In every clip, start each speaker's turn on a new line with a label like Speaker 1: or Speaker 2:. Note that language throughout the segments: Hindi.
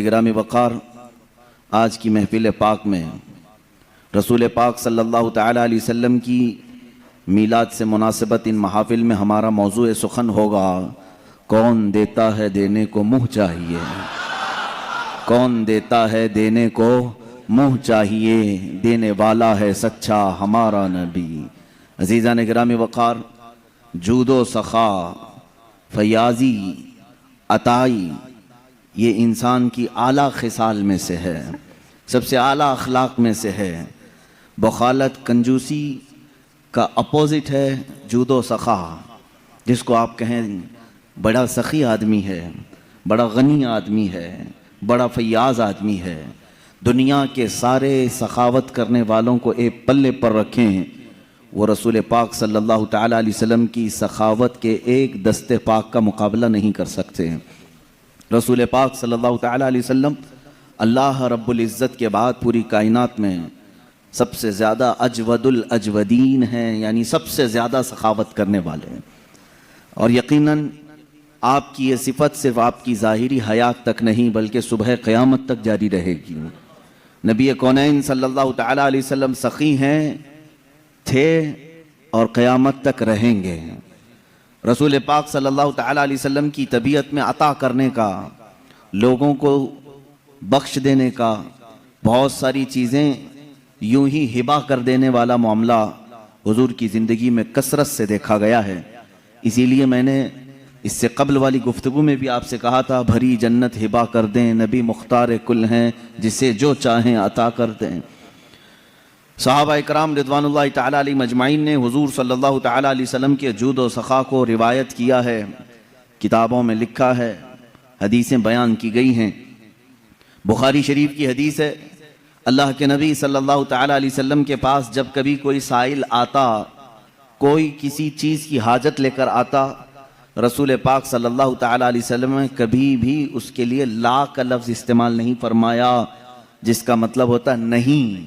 Speaker 1: गिरामी वक़ार, आज की महफिल पाक में रसूल पाक सल्लल्लाहु तआला अलैहि वसल्लम की मीलाद से मुनासिबत इन महाफिल में हमारा मौजूए सुखन होगा, कौन देता है देने को मुँह चाहिए, कौन देता है देने को मुँह चाहिए, देने वाला है सच्चा हमारा नबी। अजीज़ान गिरामी वक़ार, जूदो सखा, फयाजी, अताई, ये इंसान की आला खिसाल में से है, सबसे आला अखलाक में से है। बखालत कंजूसी का अपोजिट है जूदो सखा, जिसको आप कहें बड़ा सखी आदमी है, बड़ा गनी आदमी है, बड़ा फयाज आदमी है। दुनिया के सारे सखावत करने वालों को एक पल्ले पर रखें, वो रसूल पाक सल्लल्लाहु तआला अलैहि वसल्लम की सखावत के एक दस्ते पाक का मुकाबला नहीं कर सकते। रसूल पाक सल्लल्लाहु तआला अलैहि वसल्लम अल्लाह रब्बुल इज़्ज़त के बाद पूरी कायनात में सबसे ज़्यादा अजवदुल अजवदीन हैं, यानी सबसे ज़्यादा सखावत करने वाले हैं। और यकीनन आपकी ये सिफत सिर्फ आपकी ज़ाहिरी हयात तक नहीं बल्कि सुबह क़यामत तक जारी रहेगी। नबी कौनैन सल्लल्लाहु तआला अलैहि वसल्लम सखी हैं, थे और क़यामत तक रहेंगे। रसूल पाक सल्लल्लाहु तआला अलैहि वसल्लम की तबीयत में अता करने का, लोगों को बख्श देने का, बहुत सारी चीज़ें यूं ही हिबा कर देने वाला मामला हुजूर की ज़िंदगी में कसरत से देखा गया है। इसीलिए मैंने इससे कबल वाली गुफ्तगू में भी आपसे कहा था, भरी जन्नत हिबा कर दें, नबी मुख्तार कुल हैं, जिसे जो चाहें अता कर दें। सहाबा इकराम रिदवानुल्लाहि ताला अलैहिम अजमाइन ने हुजूर सल्लल्लाहु ताला अलैहि वसल्लम के जूद व सखा को रिवायत किया है, किताबों में लिखा है, हदीसें बयान की गई हैं। बुखारी शरीफ की हदीस है, अल्लाह के नबी सल्लल्लाहु ताला अलैहि वसल्लम के पास जब कभी कोई साइल आता, कोई किसी चीज़ की हाजत लेकर आता, रसूल पाक सल्लल्लाहु ताला अलैहि वसल्लम ने कभी भी उसके लिए ला का लफ्ज़ इस्तेमाल नहीं फरमाया, जिसका मतलब होता नहीं,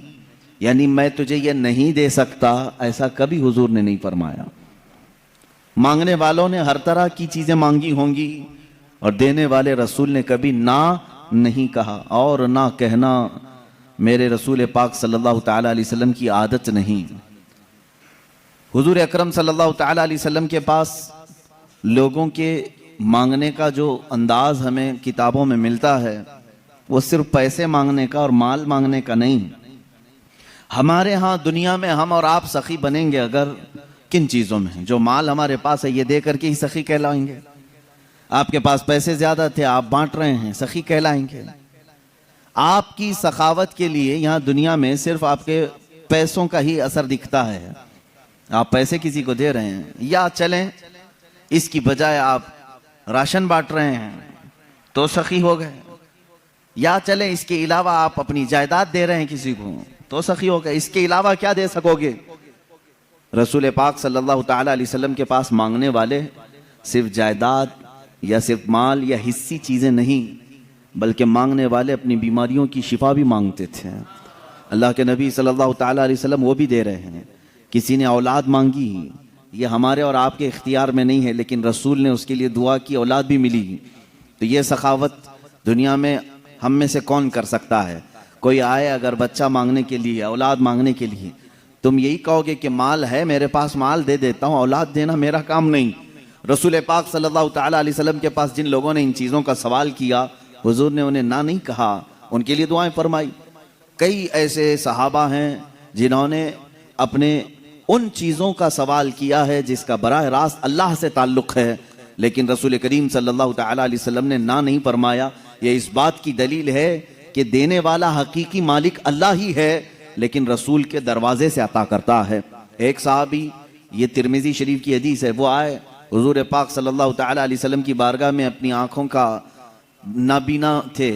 Speaker 1: यानी मैं तुझे ये नहीं दे सकता, ऐसा कभी हुजूर ने नहीं फरमाया। मांगने वालों ने हर तरह की चीज़ें मांगी होंगी और देने वाले रसूल ने कभी ना नहीं कहा, और ना कहना मेरे रसूल पाक सल्लल्लाहु ताला अलैहि वसल्लम की आदत नहीं। हुजूर अकरम सल्लल्लाहु ताला अलैहि वसल्लम के पास लोगों के मांगने का जो अंदाज हमें किताबों में मिलता है, वो सिर्फ पैसे मांगने का और माल मांगने का नहीं। हमारे यहाँ दुनिया में हम और आप सखी बनेंगे अगर किन चीज़ों में? जो माल हमारे पास है ये दे करके ही सखी कहलाएंगे। आपके पास पैसे ज़्यादा थे, आप बांट रहे हैं, सखी कहलाएंगे। आपकी सखावत के लिए यहाँ दुनिया में सिर्फ आपके पैसों का ही असर दिखता है। आप पैसे किसी को दे रहे हैं, या चलें इसकी बजाय आप राशन बांट रहे हैं तो सखी हो गए, या चलें इसके अलावा आप अपनी जायदाद दे रहे हैं किसी को तो सखी हो गए। इसके अलावा क्या दे सकोगे? रसूल पाक सल्लल्लाहु ताला अलैहि वसल्लम के पास मांगने वाले सिर्फ जायदाद या सिर्फ माल या हिस्सी चीज़ें नहीं, बल्कि मांगने वाले अपनी बीमारियों की शिफा भी मांगते थे। अल्लाह के नबी सल्लल्लाहु ताला अलैहि वसल्लम वो भी दे रहे हैं। किसी ने औलाद मांगी, ये हमारे और आपके इख्तियार में नहीं है, लेकिन रसूल ने उसके लिए दुआ की, औलाद भी मिली। तो ये सखावत दुनिया में हम में से कौन कर सकता है? कोई आए अगर बच्चा मांगने के लिए, औलाद मांगने के लिए, तुम यही कहोगे कि माल है मेरे पास, माल दे देता हूँ, औलाद देना मेरा काम नहीं। रसूल पाक सल्लल्लाहु ताला अलैहि वसल्लम के पास जिन लोगों ने इन चीज़ों का सवाल किया, हुजूर ने उन्हें ना नहीं कहा, उनके लिए दुआएं फरमाई। कई ऐसे सहाबा हैं जिन्होंने अपने उन चीज़ों का सवाल किया है जिसका बराह रास्त अल्लाह से ताल्लुक़ है, लेकिन रसूल करीम सल्लल्लाहु ताला अलैहि वसल्लम ने ना नहीं फरमाया। ये इस बात की दलील है कि देने वाला हकीकी मालिक अल्लाह ही है, लेकिन रसूल के दरवाजे से अता करता है। एक साहबी, ये तिरमिज़ी शरीफ की हदीस है, वो आए हुजूर पाक सल्लल्लाहु ताला अलैहि वसल्लम की बारगाह में, अपनी आँखों का नाबीना थे,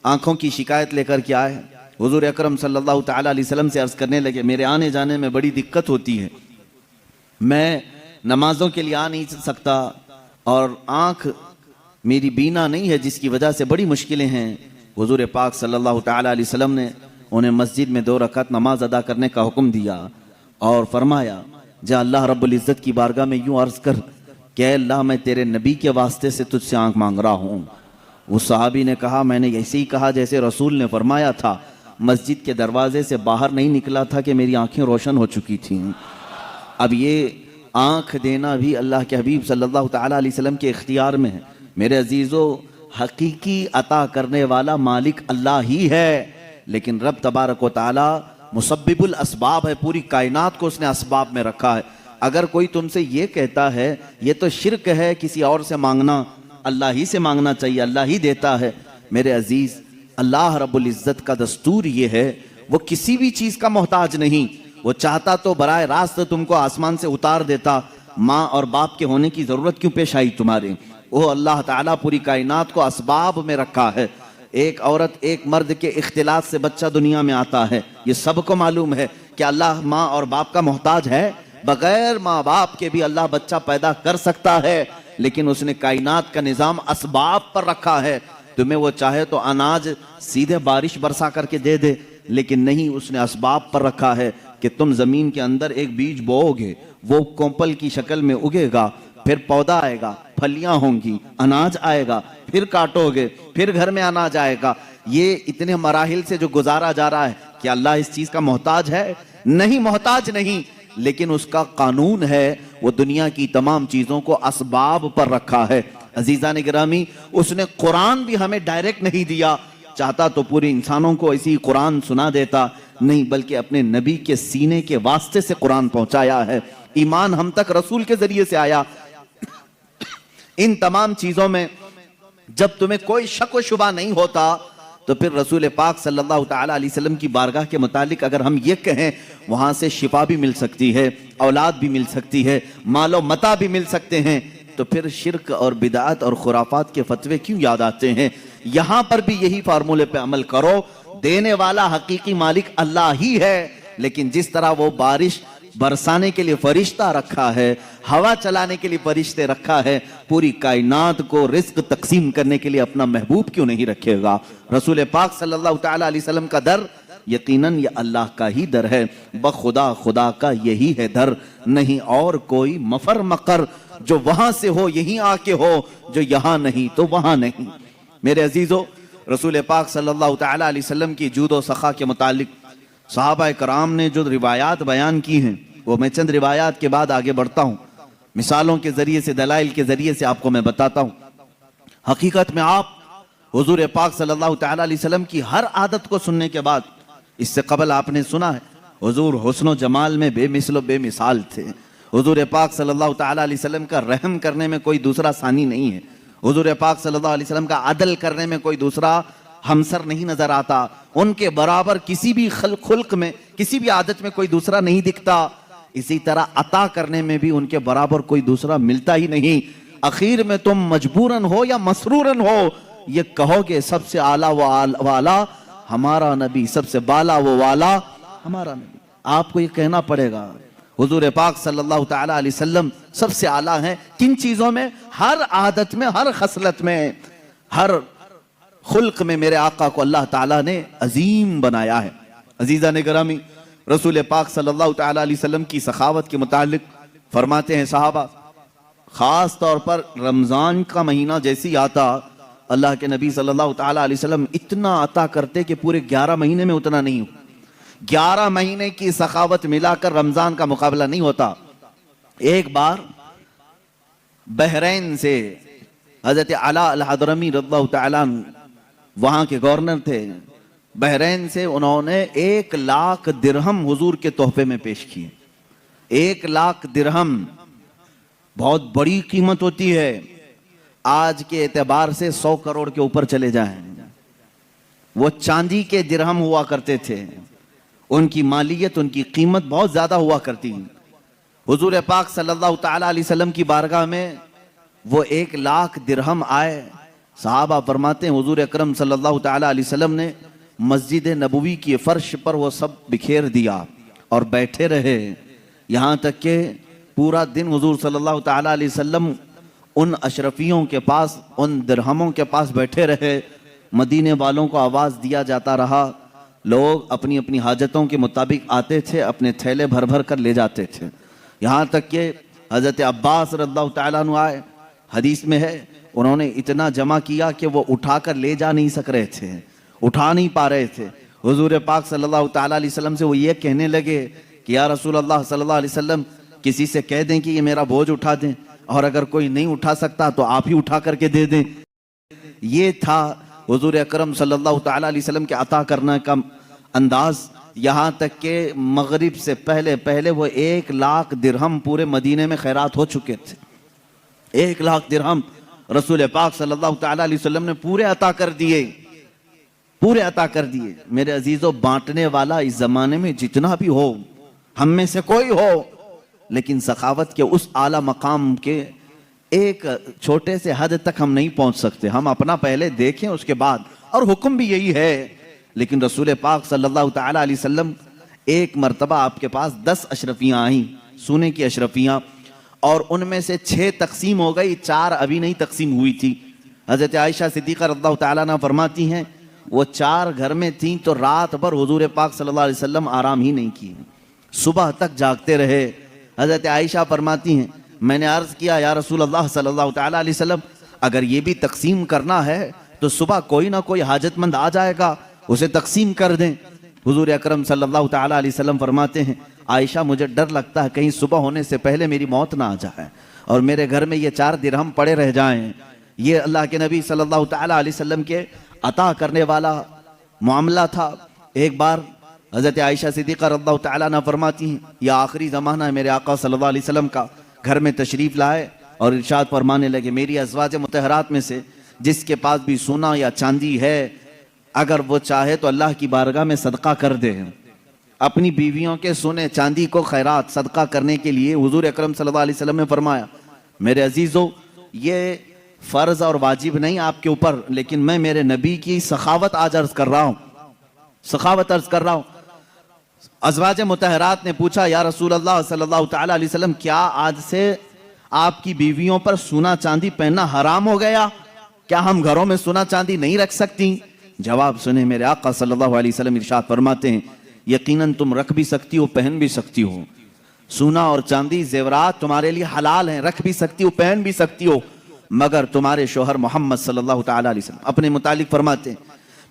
Speaker 1: आँखों की शिकायत लेकर के आए। हुजूर अकरम सल्लल्लाहु ताला अलैहि वसल्लम से अर्ज़ करने लगे, मेरे आने जाने में बड़ी दिक्कत होती है, मैं नमाजों के लिए आ नहीं सकता और आँख मेरी बीना नहीं है, जिसकी वजह से बड़ी मुश्किलें हैं। हुजूर पाक सल्लल्लाहु ताला अलैहि वसल्लम ने उन्हें मस्जिद में 2 रकात नमाज अदा करने का हुक्म दिया और फरमाया, जा अल्लाह रब्बुल इज़्ज़त की बारगाह में यूँ अर्ज़ कर कि अल्लाह मैं तेरे नबी के वास्ते से तुझसे आँख मांग रहा हूँ, उस सहाबी ने कहा, मैंने ऐसे ही कहा जैसे रसूल ने फरमाया था। मस्जिद के दरवाजे से बाहर नहीं निकला था कि मेरी आंखें रोशन हो चुकी थीं। अब ये आंख देना भी अल्लाह के हबीब सल्लल्लाहु ताला अलैहि वसल्लम के इख्तियार में है। मेरे अजीज़ों, हकीकी अता करने वाला मालिक अल्लाह ही है, लेकिन रब तबारक व ताला मुसब्बिबुल असबाब है। पूरी कायनात को उसने असबाब में रखा है। अगर कोई तुमसे ये कहता है ये तो शिर्क है किसी और से मांगना, अल्लाह ही से मांगना चाहिए, अल्लाह ही देता है। मेरे अजीज़, अल्लाह रब्बुल इज़्ज़त का दस्तूर ये है, वो किसी भी चीज़ का मोहताज नहीं। वो चाहता तो बराए रास्त तुमको आसमान से उतार देता। माँ और बाप के होने की ज़रूरत क्यों पेश आई तुम्हारे? वो अल्लाह ताला पूरी कायनात को असबाब में रखा है। एक औरत एक मर्द के इख्तिलात से बच्चा दुनिया में आता है, ये सबको मालूम है कि अल्लाह माँ और बाप का मोहताज है। बगैर माँ बाप के भी अल्लाह बच्चा पैदा कर सकता है, लेकिन उसने कायनात का निज़ाम असबाब पर रखा है। तुम्हें वो चाहे तो अनाज सीधे बारिश बरसा करके दे दे, लेकिन नहीं, उसने असबाब पर रखा है कि तुम ज़मीन के अंदर एक बीज बोओगे, वो कोंपल की शक्ल में उगेगा, फिर पौधा आएगा, फलियां होंगी, अनाज आएगा, फिर काटोगे, फिर घर में अनाज आएगा। ये इतने मराहिल से जो गुजारा जा रहा है, क्या अल्लाह इस चीज़ का मोहताज है? नहीं, मोहताज नहीं, लेकिन उसका कानून है, वो दुनिया की तमाम चीज़ों को असबाब पर रखा है। अजीज़ान गिरामी, उसने कुरान भी हमें डायरेक्ट नहीं दिया। चाहता तो पूरे इंसानों को ऐसी कुरान सुना देता, नहीं, बल्कि अपने नबी के सीने के वास्ते से कुरान पहुंचाया है। ईमान हम तक रसूल के जरिए से आया। इन तमाम चीज़ों में जब तुम्हें कोई शक व शुबा नहीं होता, तो फिर रसूल पाक सल्लल्लाहु ताला अलैहि वसल्लम की बारगाह के मुतालिक अगर हम ये कहें, वहाँ से शिफा भी मिल सकती है, औलाद भी मिल सकती है, मालो मता भी मिल सकते हैं, तो फिर शिरक और बिदात और खुराफात के फतवे क्यों याद आते हैं? यहाँ पर भी यही फार्मूले पे अमल करो। देने वाला हकीकी मालिक अल्लाह ही है, लेकिन जिस तरह वो बारिश बरसाने के लिए फरिश्ता रखा है, हवा चलाने के लिए फरिश्ते रखा है, पूरी कायनात को रिस्क तकसीम करने के लिए अपना महबूब क्यों नहीं रखेगा? रसूल पाक सल्लल्लाहु ताला अलैहि वसल्लम का दर यकीनन ये अल्लाह का ही दर है। बखुदा खुदा का यही है दर, नहीं और कोई मफर मकर जो वहां से हो यहीं आके हो, जो यहाँ नहीं तो वहां नहीं। मेरे अजीजों, रसूल पाक सल्लल्लाहु ताला अलैहि वसल्लम की जूद व सखा के मुतालिक सहाबा कराम ने जो रिवायात बयान की हैं, वो मैं चंद रिवायात के बाद आगे बढ़ता हूँ। मिसालों के जरिए से, दलाइल के जरिए से आपको मैं बताता हूँ। हकीकत में आप हुजूर पाक सल्लल्लाहु ताला अलैहि वसल्लम की हर आदत को सुनने के बाद, इससे कबल आपने सुना है हुजूर हुस्न जमाल में बेमिसल बेमिसाल थे। हुजूर पाक सल्लल्लाहु ताला अलैहि वसल्लम का रहम करने में कोई दूसरा सानी नहीं है। हुजूर पाक सल्लल्लाहु अलैहि वसल्लम का अदल करने में कोई दूसरा हमसर नहीं नजर आता। उनके बराबर किसी भी खुल्क में, किसी भी आदत में कोई दूसरा नहीं दिखता। इसी तरह अता करने में भी उनके बराबर कोई दूसरा मिलता ही नहीं। आखिर में तुम मजबूरन हो या मसरूरन हो, ये कहोगे सबसे आला वो वाला हमारा नबी, सबसे बाला वो वाला हमारा नबी। आपको ये कहना पड़ेगा। हुजूर पाक सल्लल्लाहु ताला अलैहि वसल्लम सबसे आला हैं। किन चीजों में? हर आदत में, हर खसलत में, हर खुल्क में मेरे आका को अल्लाह ताला ने अजीम बनाया है। अजीज़ा ने गिरामी, रसूल पाक सल्लल्लाहु ताला अलैहि वसल्लम की सखावत के मुतालिक फरमाते हैं साहबा, खास तौर पर रमजान का महीना जैसे ही आता, अल्लाह के नबी सल्लल्लाहु ताला अलैहि वसल्लम इतना अता करते कि पूरे 11 महीने में उतना नहीं हो। 11 महीने की सखावत मिलाकर रमजान का मुकाबला नहीं होता। एक बार बहरैन से हजरत अला अल हदरमी रज़ियल्लाहु ताला वहां के गवर्नर थे। बहरैन से उन्होंने 1 लाख दिरहम हुजूर के तोहफे में पेश किए। 1 लाख दिरहम बहुत बड़ी कीमत होती है। आज के एतबार से 100 करोड़ के ऊपर चले जाएं। वो चांदी के दिरहम हुआ करते थे। उनकी मालियत, उनकी कीमत बहुत ज्यादा हुआ करती। हुजूर पाक सल्लल्लाहु ताला अलैहि वसल्लम की बारगाह में वो 1 लाख दिरहम आए। साहबा फरमाते हैं हुजूर अकरम सल्लल्लाहु ताला अलैहि वसल्लम ने मस्जिद नबवी की फर्श पर वो सब बिखेर दिया और बैठे रहे, यहाँ तक कि पूरा दिन हुजूर सल्लल्लाहु ताला अलैहि वसल्लम उन अशरफियों के पास, उन दिरहमों के पास बैठे रहे। मदीने वालों को आवाज़ दिया जाता रहा। लोग अपनी अपनी हाजतों के मुताबिक आते थे, अपने थैले भर भर कर ले जाते थे। यहाँ तक कि हज़रत अब्बास रज़ियल्लाहु ताला अन्हु आए। हदीस में है उन्होंने इतना जमा किया कि वो उठाकर ले जा नहीं सक रहे थे, उठा नहीं पा रहे थे। हुजूर पाक सल्लल्लाहु ताला अलैहि वसल्लम से वो ये कहने लगे कि या रसूल अल्लाह सल्लल्लाहु अलैहि वसल्लम, किसी से कह दें कि ये मेरा बोझ उठा दें, और अगर कोई नहीं उठा सकता तो आप ही उठा करके दे दें। ये था हुजूर अकरम सल्लल्लाहु ताला अलैहि वसल्लम के अता करने का अंदाज। यहाँ तक के मगरिब से पहले पहले वो 1 लाख दिरहम पूरे मदीने में खैरात हो चुके थे। 1 लाख दिरहम रसूल पाक सल्लल्लाहु ताला अलैहि वसल्लम ने पूरे अता कर दिए, पूरे अता कर दिए। मेरे अजीजों, बांटने वाला इस जमाने में जितना भी हो, हम में से कोई हो, लेकिन सखावत के उस आला मकाम के एक छोटे से हद तक हम नहीं पहुंच सकते। हम अपना पहले देखें उसके बाद, और हुक्म भी यही है। लेकिन रसूल पाक सल्लल्लाहु ताला अलैहि वसल्लम, एक मर्तबा आपके पास 10 अशरफियां आई, सोने की अशरफियां, और उनमें से 6 तकसीम हो गई, 4 अभी नहीं तकसीम हुई थी। हजरत आयशा सिद्दीक़ा रज़ियल्लाहु ताला अन्हा फरमाती हैं, वो 4 घर में थी तो रात भर हुजूर पाक सल्लल्लाहु अलैहि वसल्लम आराम ही नहीं किए, सुबह तक जागते रहे। हजरत आयशा फरमाती हैं, मैंने अर्ज किया या रसूल अल्लाह सल्लल्लाहु ताला अलैहि वसल्लम, अगर ये भी तकसीम करना है तो सुबह कोई ना कोई हाजतमंद आ जाएगा, उसे तकसीम कर दें। हुजूर अकरम सल्लल्लाहु ताला अलैहि वसल्लम फरमाते हैं, आयशा मुझे डर लगता है कहीं सुबह होने से पहले मेरी मौत ना आ जाए और मेरे घर में ये 4 दिरहम पड़े रह जाएं। ये अल्लाह के नबी सल्लल्लाहु ताला अलैहि वसल्लम के अता करने वाला मामला था। एक बार हज़रत आयशा सिद्दीक़ा रज़ियल्लाहु ताला अन्हा फरमाती हैं, यह आखिरी ज़माना है, मेरे आका सल्लल्लाहु अलैहि वसल्लम का घर में तशरीफ़ लाए और इरशाद फरमाने लगे, मेरी अज़वाज मुतहरात में से जिसके पास भी सोना या चांदी है, अगर वो चाहे तो अल्लाह की बारगाह में सदका कर दे। अपनी बीवियों के सोने चांदी को खैरात सदका करने के लिए हुजूर अकरम सल्लल्लाहु अलैहि वसल्लम ने फरमाया। मेरे अजीज़ों, ये फ़र्ज़ और वाजिब नहीं आपके ऊपर, लेकिन मैं मेरे नबी की सखावत आज अर्ज़ कर रहा हूँ, सखावत अर्ज़ कर रहा हूँ। अज़वाज मुतहरात ने पूछा, या रसूल अल्लाह सल्लल्लाहु ताला अलैहि वसल्लम, क्या आज से आपकी बीवियों पर सोना चांदी पहनना हराम हो गया? क्या हम घरों में सोना चांदी नहीं रख सकती? जवाब सुने, मेरे आका सल्लल्लाहु अलैहि वसल्लम इरशाद फरमाते हैं, यकीनन तुम रख भी सकती हो, पहन भी सकती हो। सोना और चांदी जेवरात तुम्हारे लिए हलाल हैं, रख भी सकती हो, पहन भी सकती हो, मगर तुम्हारे शोहर मोहम्मद सल्लल्लाहु ताला अलैहि वसल्लम अपने मुतालिक फरमाते हैं,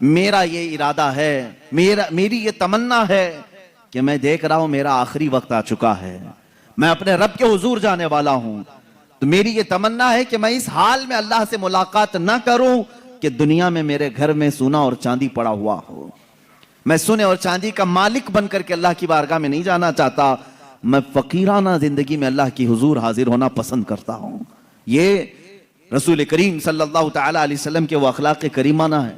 Speaker 1: मेरा ये इरादा है, मेरी ये तमन्ना है कि मैं देख रहा हूं मेरा आखिरी वक्त आ चुका है, मैं अपने रब के हुजूर जाने वाला हूं, तो मेरी ये तमन्ना है कि मैं इस हाल में अल्लाह से मुलाकात ना करूं कि दुनिया में मेरे घर में सोना और चांदी पड़ा हुआ हो। मैं सोने और चांदी का मालिक बनकर के अल्लाह की बारगाह में नहीं जाना चाहता, मैं फकीराना जिंदगी में अल्लाह की हुजूर हाजिर होना पसंद करता हूं। ये रसूल करीम सल्लल्लाहु ताला अलैहि वसल्लम के वो अखलाक करीमाना है।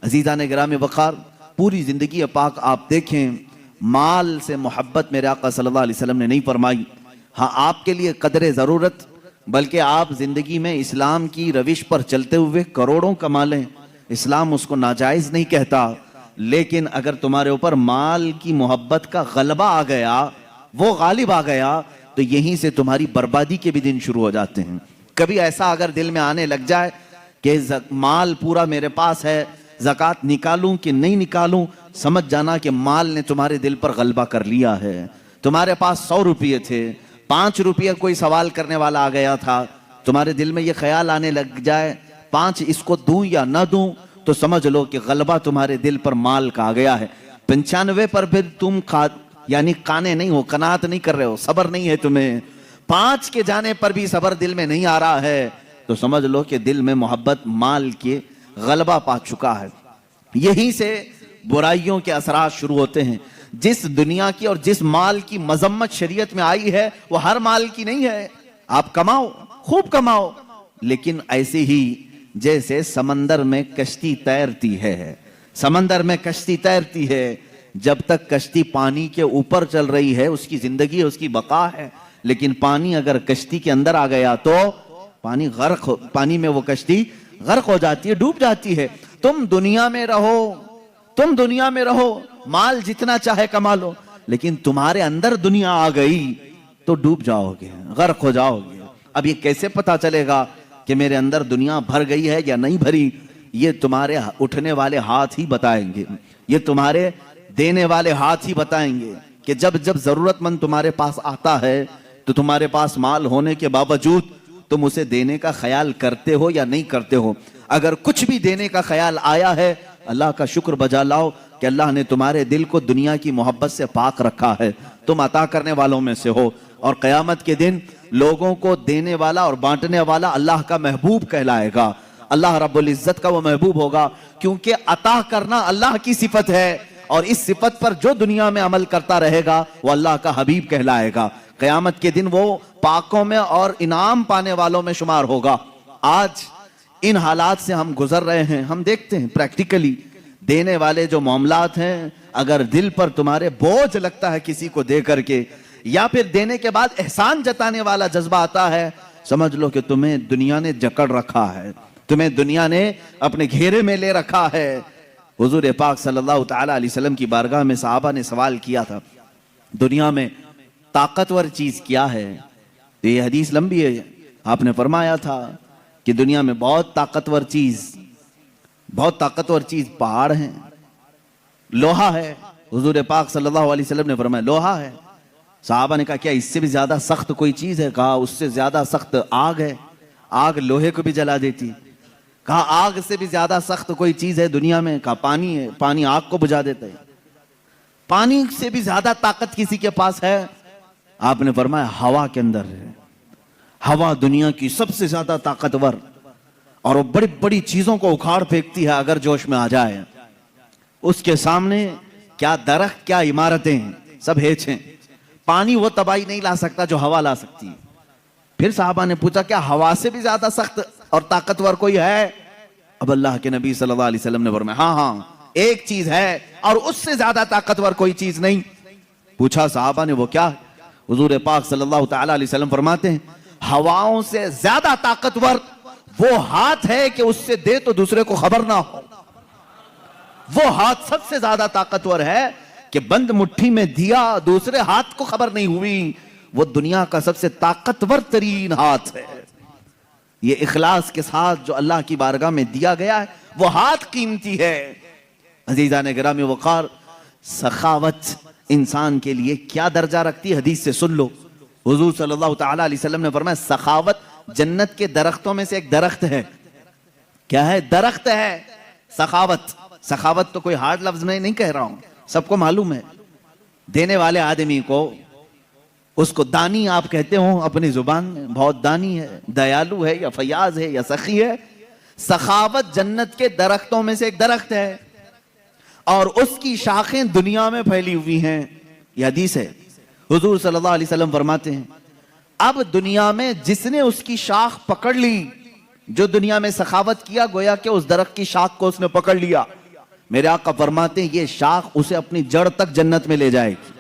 Speaker 1: अजीज़ान गिराम वक़ार, पूरी जिंदगी पाक आप देखें, माल से मोहब्बत मेरे आका सल्लल्लाहु अलैहि वसल्लम ने नहीं फरमाई। हाँ, आपके लिए कदर ज़रूरत, बल्कि आप जिंदगी में इस्लाम की रविश पर चलते हुए करोड़ों कमा लें, इस्लाम उसको नाजायज़ नहीं कहता, लेकिन अगर तुम्हारे ऊपर माल की मोहब्बत का गलबा आ गया, वो गालिब आ गया, तो यहीं से तुम्हारी बर्बादी के भी दिन शुरू हो जाते हैं। कभी ऐसा अगर दिल में आने लग जाए कि माल पूरा मेरे पास है, ज़कात निकालूं कि नहीं निकालूं, समझ जाना कि माल ने तुम्हारे दिल पर गलबा कर लिया है। तुम्हारे पास 100 रुपये थे, 5 रुपये कोई सवाल करने वाला आ गया था, तुम्हारे दिल में ये ख्याल आने लग जाए 5 इसको दूं या ना दूं, तो समझ लो कि गलबा तुम्हारे दिल पर माल का आ गया है। 95 पर फिर तुम यानी काने नहीं हो, कनात नहीं कर रहे हो, सब्र नहीं है तुम्हें। 5 के जाने पर भी सब्र दिल में नहीं आ रहा है, तो समझ लो कि दिल में मोहब्बत माल के गलबा पा चुका है। यहीं से बुराइयों के असरात शुरू होते हैं। जिस दुनिया की और जिस माल की मजम्मत शरीयत में आई है, वो हर माल की नहीं है। आप कमाओ, खूब कमाओ, लेकिन ऐसे ही जैसे समंदर में कश्ती तैरती है, समंदर में कश्ती तैरती है, जब तक कश्ती पानी के ऊपर चल रही है उसकी जिंदगी, उसकी बका है, लेकिन पानी अगर कश्ती के अंदर आ गया तो पानी में वो कश्ती गर्क हो जाती है, डूब जाती है। तुम दुनिया में रहो, तुम दुनिया में रहो, माल जितना चाहे कमा लो, लेकिन तुम्हारे अंदर दुनिया आ गई तो डूब जाओगे, गर्क हो जाओगे। अब ये कैसे पता चलेगा कि मेरे अंदर दुनिया भर गई है या नहीं भरी? ये तुम्हारे उठने वाले हाथ ही बताएंगे, ये तुम्हारे देने वाले हाथ ही बताएंगे कि जब जब जरूरतमंद तुम्हारे पास आता है तो तुम्हारे पास माल होने के बावजूद तुम उसे देने का ख्याल करते हो या नहीं करते हो। अगर कुछ भी देने का ख्याल आया है, अल्लाह का शुक्र बजा लाओ कि अल्लाह ने तुम्हारे दिल को दुनिया की मोहब्बत से पाक रखा है, तुम अता करने वालों में से हो। और क़यामत के दिन लोगों को देने वाला और बांटने वाला अल्लाह का महबूब कहलाएगा। अल्लाह रब्बुल इज्जत का वो महबूब होगा, क्योंकि अता करना अल्लाह की सिफत है, और इस सिफत पर जो दुनिया में अमल करता रहेगा वो अल्लाह का हबीब कहलाएगा। क़यामत के दिन वो पाकों में और इनाम पाने वालों में शुमार होगा। आज इन हालात से हम गुजर रहे हैं, हम देखते हैं प्रैक्टिकली देने वाले जो मामलात हैं, अगर दिल पर तुम्हारे बोझ लगता है किसी को दे करके, या फिर देने के बाद एहसान जताने वाला जज्बा आता है, समझ लो कि तुम्हें दुनिया ने जकड़ रखा है, तुम्हें दुनिया ने अपने घेरे में ले रखा है। हुजूर पाक सल्लल्लाहु तआला अलैहि वसल्लम की बारगाह में सहाबा ने सवाल किया था, दुनिया में ताकतवर चीज क्या है? तो ये हदीस लंबी है। आपने फरमाया था कि दुनिया में बहुत ताकतवर चीज पहाड़ है, लोहा है। हुजूर पाक सल्लल्लाहु अलैहि वसल्लम ने फरमाया लोहा है। सहाबा ने कहा क्या इससे भी ज्यादा सख्त कोई चीज है? कहा उससे ज्यादा सख्त आग है, आग लोहे को भी जला देती। कहा आग से भी ज्यादा सख्त कोई चीज है दुनिया में? कहा पानी है, पानी आग को बुझा देता है। पानी से भी ज्यादा ताकत किसी के पास है? आपने फरमाया हवा के अंदर है। हवा दुनिया की सबसे ज्यादा ताकतवर, और वो बड़ी बड़ी चीजों को उखाड़ फेंकती है अगर जोश में आ जाए। उसके सामने क्या दरख्त, क्या इमारतें, सब हेच हैं। पानी वो तबाही नहीं ला सकता जो हवा ला सकती है। फिर साहबा ने पूछा क्या हवा से भी ज्यादा सख्त और ताकतवर कोई है? अब अल्लाह के नबी सल्लल्लाहु अलैहि वसल्लम ने फरमाया हाँ एक चीज है, और उससे ज्यादा ताकतवर कोई चीज नहीं। पूछा साहबा ने वो क्या? हुजूर पाक सल्लल्लाहु तआला अलैहि वसल्लम फरमाते हैं हवाओं से ज्यादा ताकतवर वो हाथ है कि उससे दे तो दूसरे को खबर ना हो। वो हाथ सबसे ज्यादा ताकतवर है कि बंद मुट्ठी में दिया, दूसरे हाथ को खबर नहीं हुई। वो दुनिया का सबसे ताकतवर तरीन हाथ है। ये इखलास के साथ जो अल्लाह की बारगाह में दिया गया है वो हाथ कीमती है। अजीज़ान गिरामी वक़ार, सखावत इंसान के लिए क्या दर्जा रखती है हदीस से सुन लो। हुजूर सल्लल्लाहु तआला अलैहि वसल्लम ने फरमाया सखावत जन्नत के दरख्तों में से एक दरख्त है। क्या है? दरख्त है सखावत। सखावत तो कोई हार्ड लफ्ज में नहीं कह रहा हूं, सबको मालूम है। देने वाले आदमी को, उसको दानी आप कहते हो अपनी जुबान में, बहुत दानी है, दयालु है या फयाज है या सखी है। सखावत जन्नत के दरख्तों में से एक दरख्त है, और उसकी शाखें दुनिया में फैली हुई हैं। यह हदीस है। हुजूर सल्लल्लाहु अलैहि वसल्लम फरमाते हैं अब दुनिया में जिसने उसकी शाख पकड़ ली, जो दुनिया में सखावत किया, गोया कि उस दरख्त की शाख को उसने पकड़ लिया। मेरे आका फरमाते हैं ये शाख उसे अपनी जड़ तक जन्नत में ले जाएगी।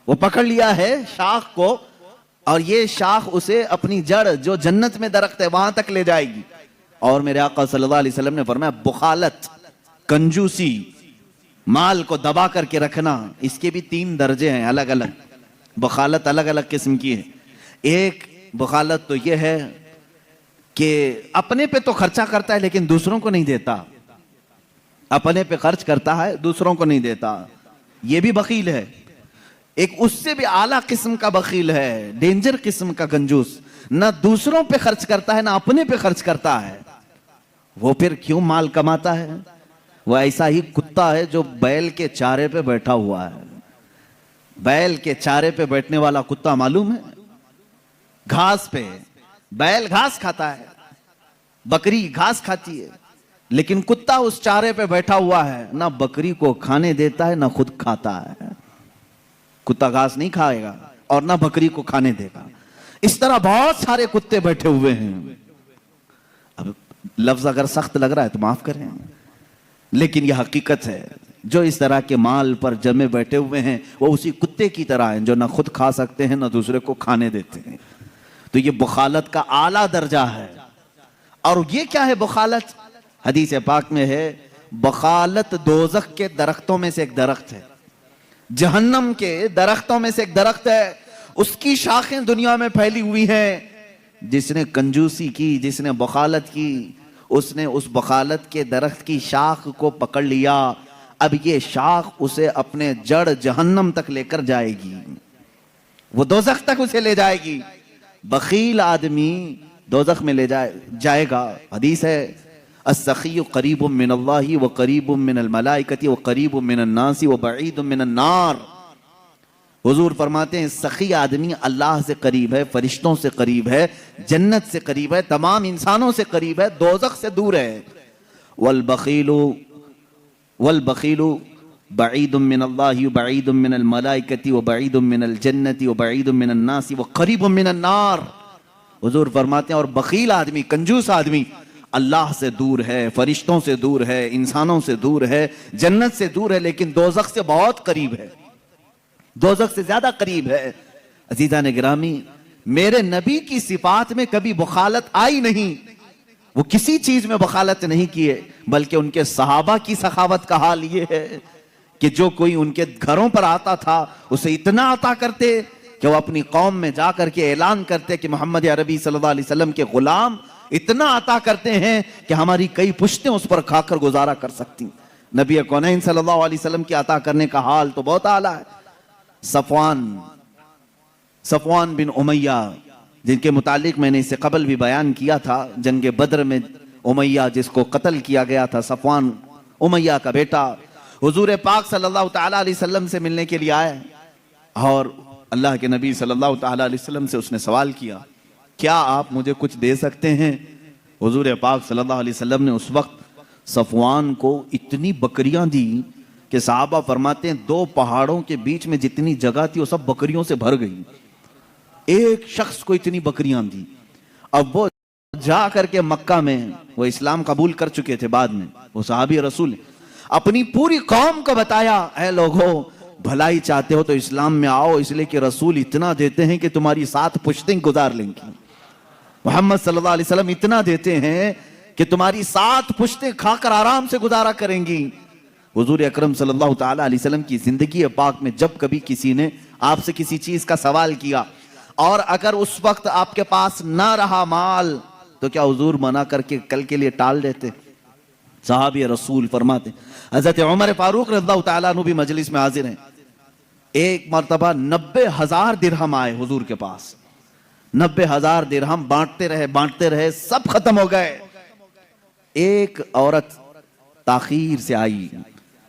Speaker 1: वो पकड़ लिया है शाख को, और ये शाख उसे अपनी जड़ जो जन्नत में दरख्त है वहां तक ले जाएगी। और मेरे आका सल्लल्लाहु अलैहि वसल्लम ने फरमाया बुखालत, कंजूसी, माल को दबा करके रखना, इसके भी 3 दर्जे हैं अलग अलग। बुखालत अलग अलग किस्म की है। एक बुखालत तो यह है कि अपने पे तो खर्चा करता है लेकिन दूसरों को नहीं देता। अपने पे खर्च करता है, दूसरों को नहीं देता, यह भी बखील है। एक उससे भी आला किस्म का बखील है, डेंजर किस्म का कंजूस, ना दूसरों पे खर्च करता है ना अपने पे खर्च करता है। वो फिर क्यों माल कमाता है? वो ऐसा ही कुत्ता है जो बैल के चारे पे बैठा हुआ है। बैल के चारे पे बैठने वाला कुत्ता मालूम है? घास पे, बैल घास खाता है, बकरी घास खाती है, लेकिन कुत्ता उस चारे पे बैठा हुआ है, ना बकरी को खाने देता है ना खुद खाता है। कुत्ता घास नहीं खाएगा और ना बकरी को खाने देगा। इस तरह बहुत सारे कुत्ते बैठे हुए हैं। अब लफ्ज अगर सख्त लग रहा है तो माफ करें, लेकिन यह हकीकत है। जो इस तरह के माल पर जमे बैठे हुए हैं वो उसी कुत्ते की तरह हैं जो ना खुद खा सकते हैं ना दूसरे को खाने देते हैं। तो ये बुखालत का आला दर्जा है। और ये क्या है बुखालत? हदीस पाक में है बुखालत दोज़ख के दरख्तों में से एक दरख्त है, जहन्नम के दरख्तों में से एक दरख्त है। उसकी शाखें दुनिया में फैली हुई हैं। जिसने कंजूसी की, जिसने बुखालत की, उसने उस बुखालत के दरख्त की शाख को पकड़ लिया। अब ये शाख उसे अपने जड़ जहन्नम तक लेकर जाएगी, वो दोज़ख तक उसे ले जाएगी। बखील आदमी दोज़ख में ले जाएगा। हदीस है, अस्सखी करीबुम मिनल्लाहि व करीबुम मिनल मलाइकति व करीबुम मिनन नासी व बईदुम मिनन नार। हुजूर फरमाते हैं सखी आदमी अल्लाह से करीब है, फरिश्तों से करीब है, जन्नत से करीब है, तमाम इंसानों से करीब है, दोज़ख से दूर है। वल बखीलु बईदुम मिनल्लाहि व बईदुम मिनल मलाइकति व बईदुम मिनल जन्नति व बईदुम मिनन नासी व करीबुम मिनन नार। हुजूर फरमाते हैं और बखील आदमी, कंजूस आदमी अल्लाह से दूर है, फरिश्तों से दूर है, इंसानों से दूर है, जन्नत से दूर है, लेकिन दोज़ख से बहुत करीब है, दोज़ख से ज्यादा करीब है। अजीज़ान गिरामी, मेरे नबी की सिफात में कभी बखालत आई नहीं, वो किसी चीज में बखालत नहीं किए, बल्कि उनके सहाबा की सखावत का हाल ये है कि जो कोई उनके घरों पर आता था उसे इतना अता करते कि वो अपनी कौम में जाकर के ऐलान करते कि मोहम्मद अरबी सल्लल्लाहु अलैहि वसल्लम के गुलाम इतना अता करते हैं कि हमारी कई पुश्तें उस पर खाकर गुजारा कर सकती। नबी कौनैन सल्लल्लाहु अलैहि वसल्लम के अता करने का हाल तो बहुत आला है। सफवान बिन उमैया, जिनके मुतालिक मैंने इससे कबल भी बयान किया था, जंग बद्र में उमैया जिसको कत्ल किया गया था, सफवान उमैया का बेटा हुजूर पाक सल्लल्लाहु ताला अलैहि वसल्लम से मिलने के लिए आया और अल्लाह के नबी सल्लल्लाहु ताला अलैहि वसल्लम से उसने सवाल किया, क्या आप मुझे कुछ दे सकते हैं? हुजूर पाक सल्लल्लाहु अलैहि वसल्लम ने उस वक्त सफवान को इतनी बकरियां दी कि साहबा फरमाते हैं 2 पहाड़ों के बीच में जितनी जगह थी वो सब बकरियों से भर गई। एक शख्स को इतनी बकरियां दी। अब वो जा करके मक्का में, वो इस्लाम कबूल कर चुके थे बाद में, वो सहाबी रसूल, अपनी पूरी कौम को बताया, ऐ लोगों भलाई चाहते हो तो इस्लाम में आओ, इसलिए कि रसूल इतना देते हैं कि तुम्हारी 7 पुश्तें गुजार लेंगी। मोहम्मद सल्लल्लाहु अलैहि वसल्लम इतना देते हैं कि तुम्हारी 7 पुश्तें खाकर आराम से गुजारा करेंगी। हुजूर अकरम सल्लल्लाहु ताला अलैहि वसल्लम की जिंदगी पाक में जब कभी किसी ने आपसे किसी चीज का सवाल किया और अगर उस वक्त आपके पास ना रहा माल, तो क्या हुजूर मना करके कल के लिए टाल देते? साहबी रसूल फरमाते, हजरत उमर फारूक रज़ियल्लाहु ताला अन्हु भी मजलिस में हाजिर हैं, एक मर्तबा 90,000 दिरहम आए हुजूर के पास। 90,000 दिरहम बांटते रहे, सब खत्म हो गए। एक औरत ताखीर से आई,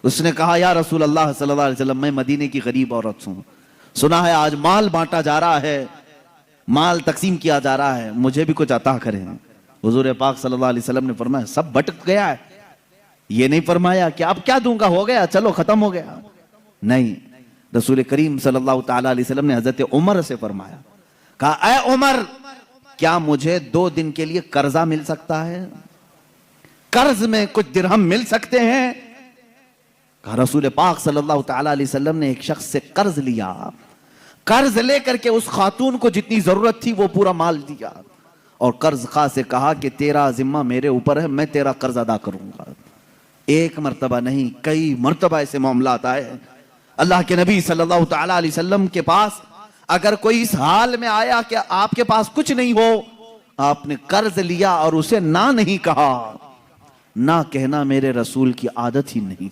Speaker 1: उसने कहा, या रसूल अल्लाह सल्लल्लाहु अलैहि वसल्लम, मैं मदीने की गरीब औरत हूं, सुना है आज माल बांटा जा रहा है, माल तकसीम किया जा रहा है, मुझे भी कुछ अता करें। हुजूर पाक सल्लल्लाहु अलैहि वसल्लम ने फरमाया, सब बट गया है, ये नहीं फरमाया कि अब क्या दूंगा, हो गया, चलो खत्म हो गया। नहीं, रसूल करीम सल्लल्लाहु ताला अलैहि वसल्लम ने हजरत उमर से फरमाया, कहा, ऐ उमर, क्या मुझे 2 दिन के लिए कर्जा मिल सकता है? कर्ज में कुछ दिरहम मिल सकते हैं? कहा, रसूल पाक सल्लल्लाहु ताला अलैहि वसल्लम ने एक शख्स से कर्ज लिया, कर्ज लेकर के उस खातून को जितनी जरूरत थी वो पूरा माल दिया और कर्ज खा से कहा कि तेरा जिम्मा मेरे ऊपर है, मैं तेरा कर्ज अदा करूंगा। एक मर्तबा नहीं, कई मर्तबा ऐसे मामला आए। अल्लाह के नबी सल्लल्लाहु ताला अलैहि वसल्लम के पास अगर कोई इस हाल में आया कि आपके पास कुछ नहीं हो, आपने कर्ज लिया और उसे ना नहीं कहा, ना कहना मेरे रसूल की आदत ही नहीं।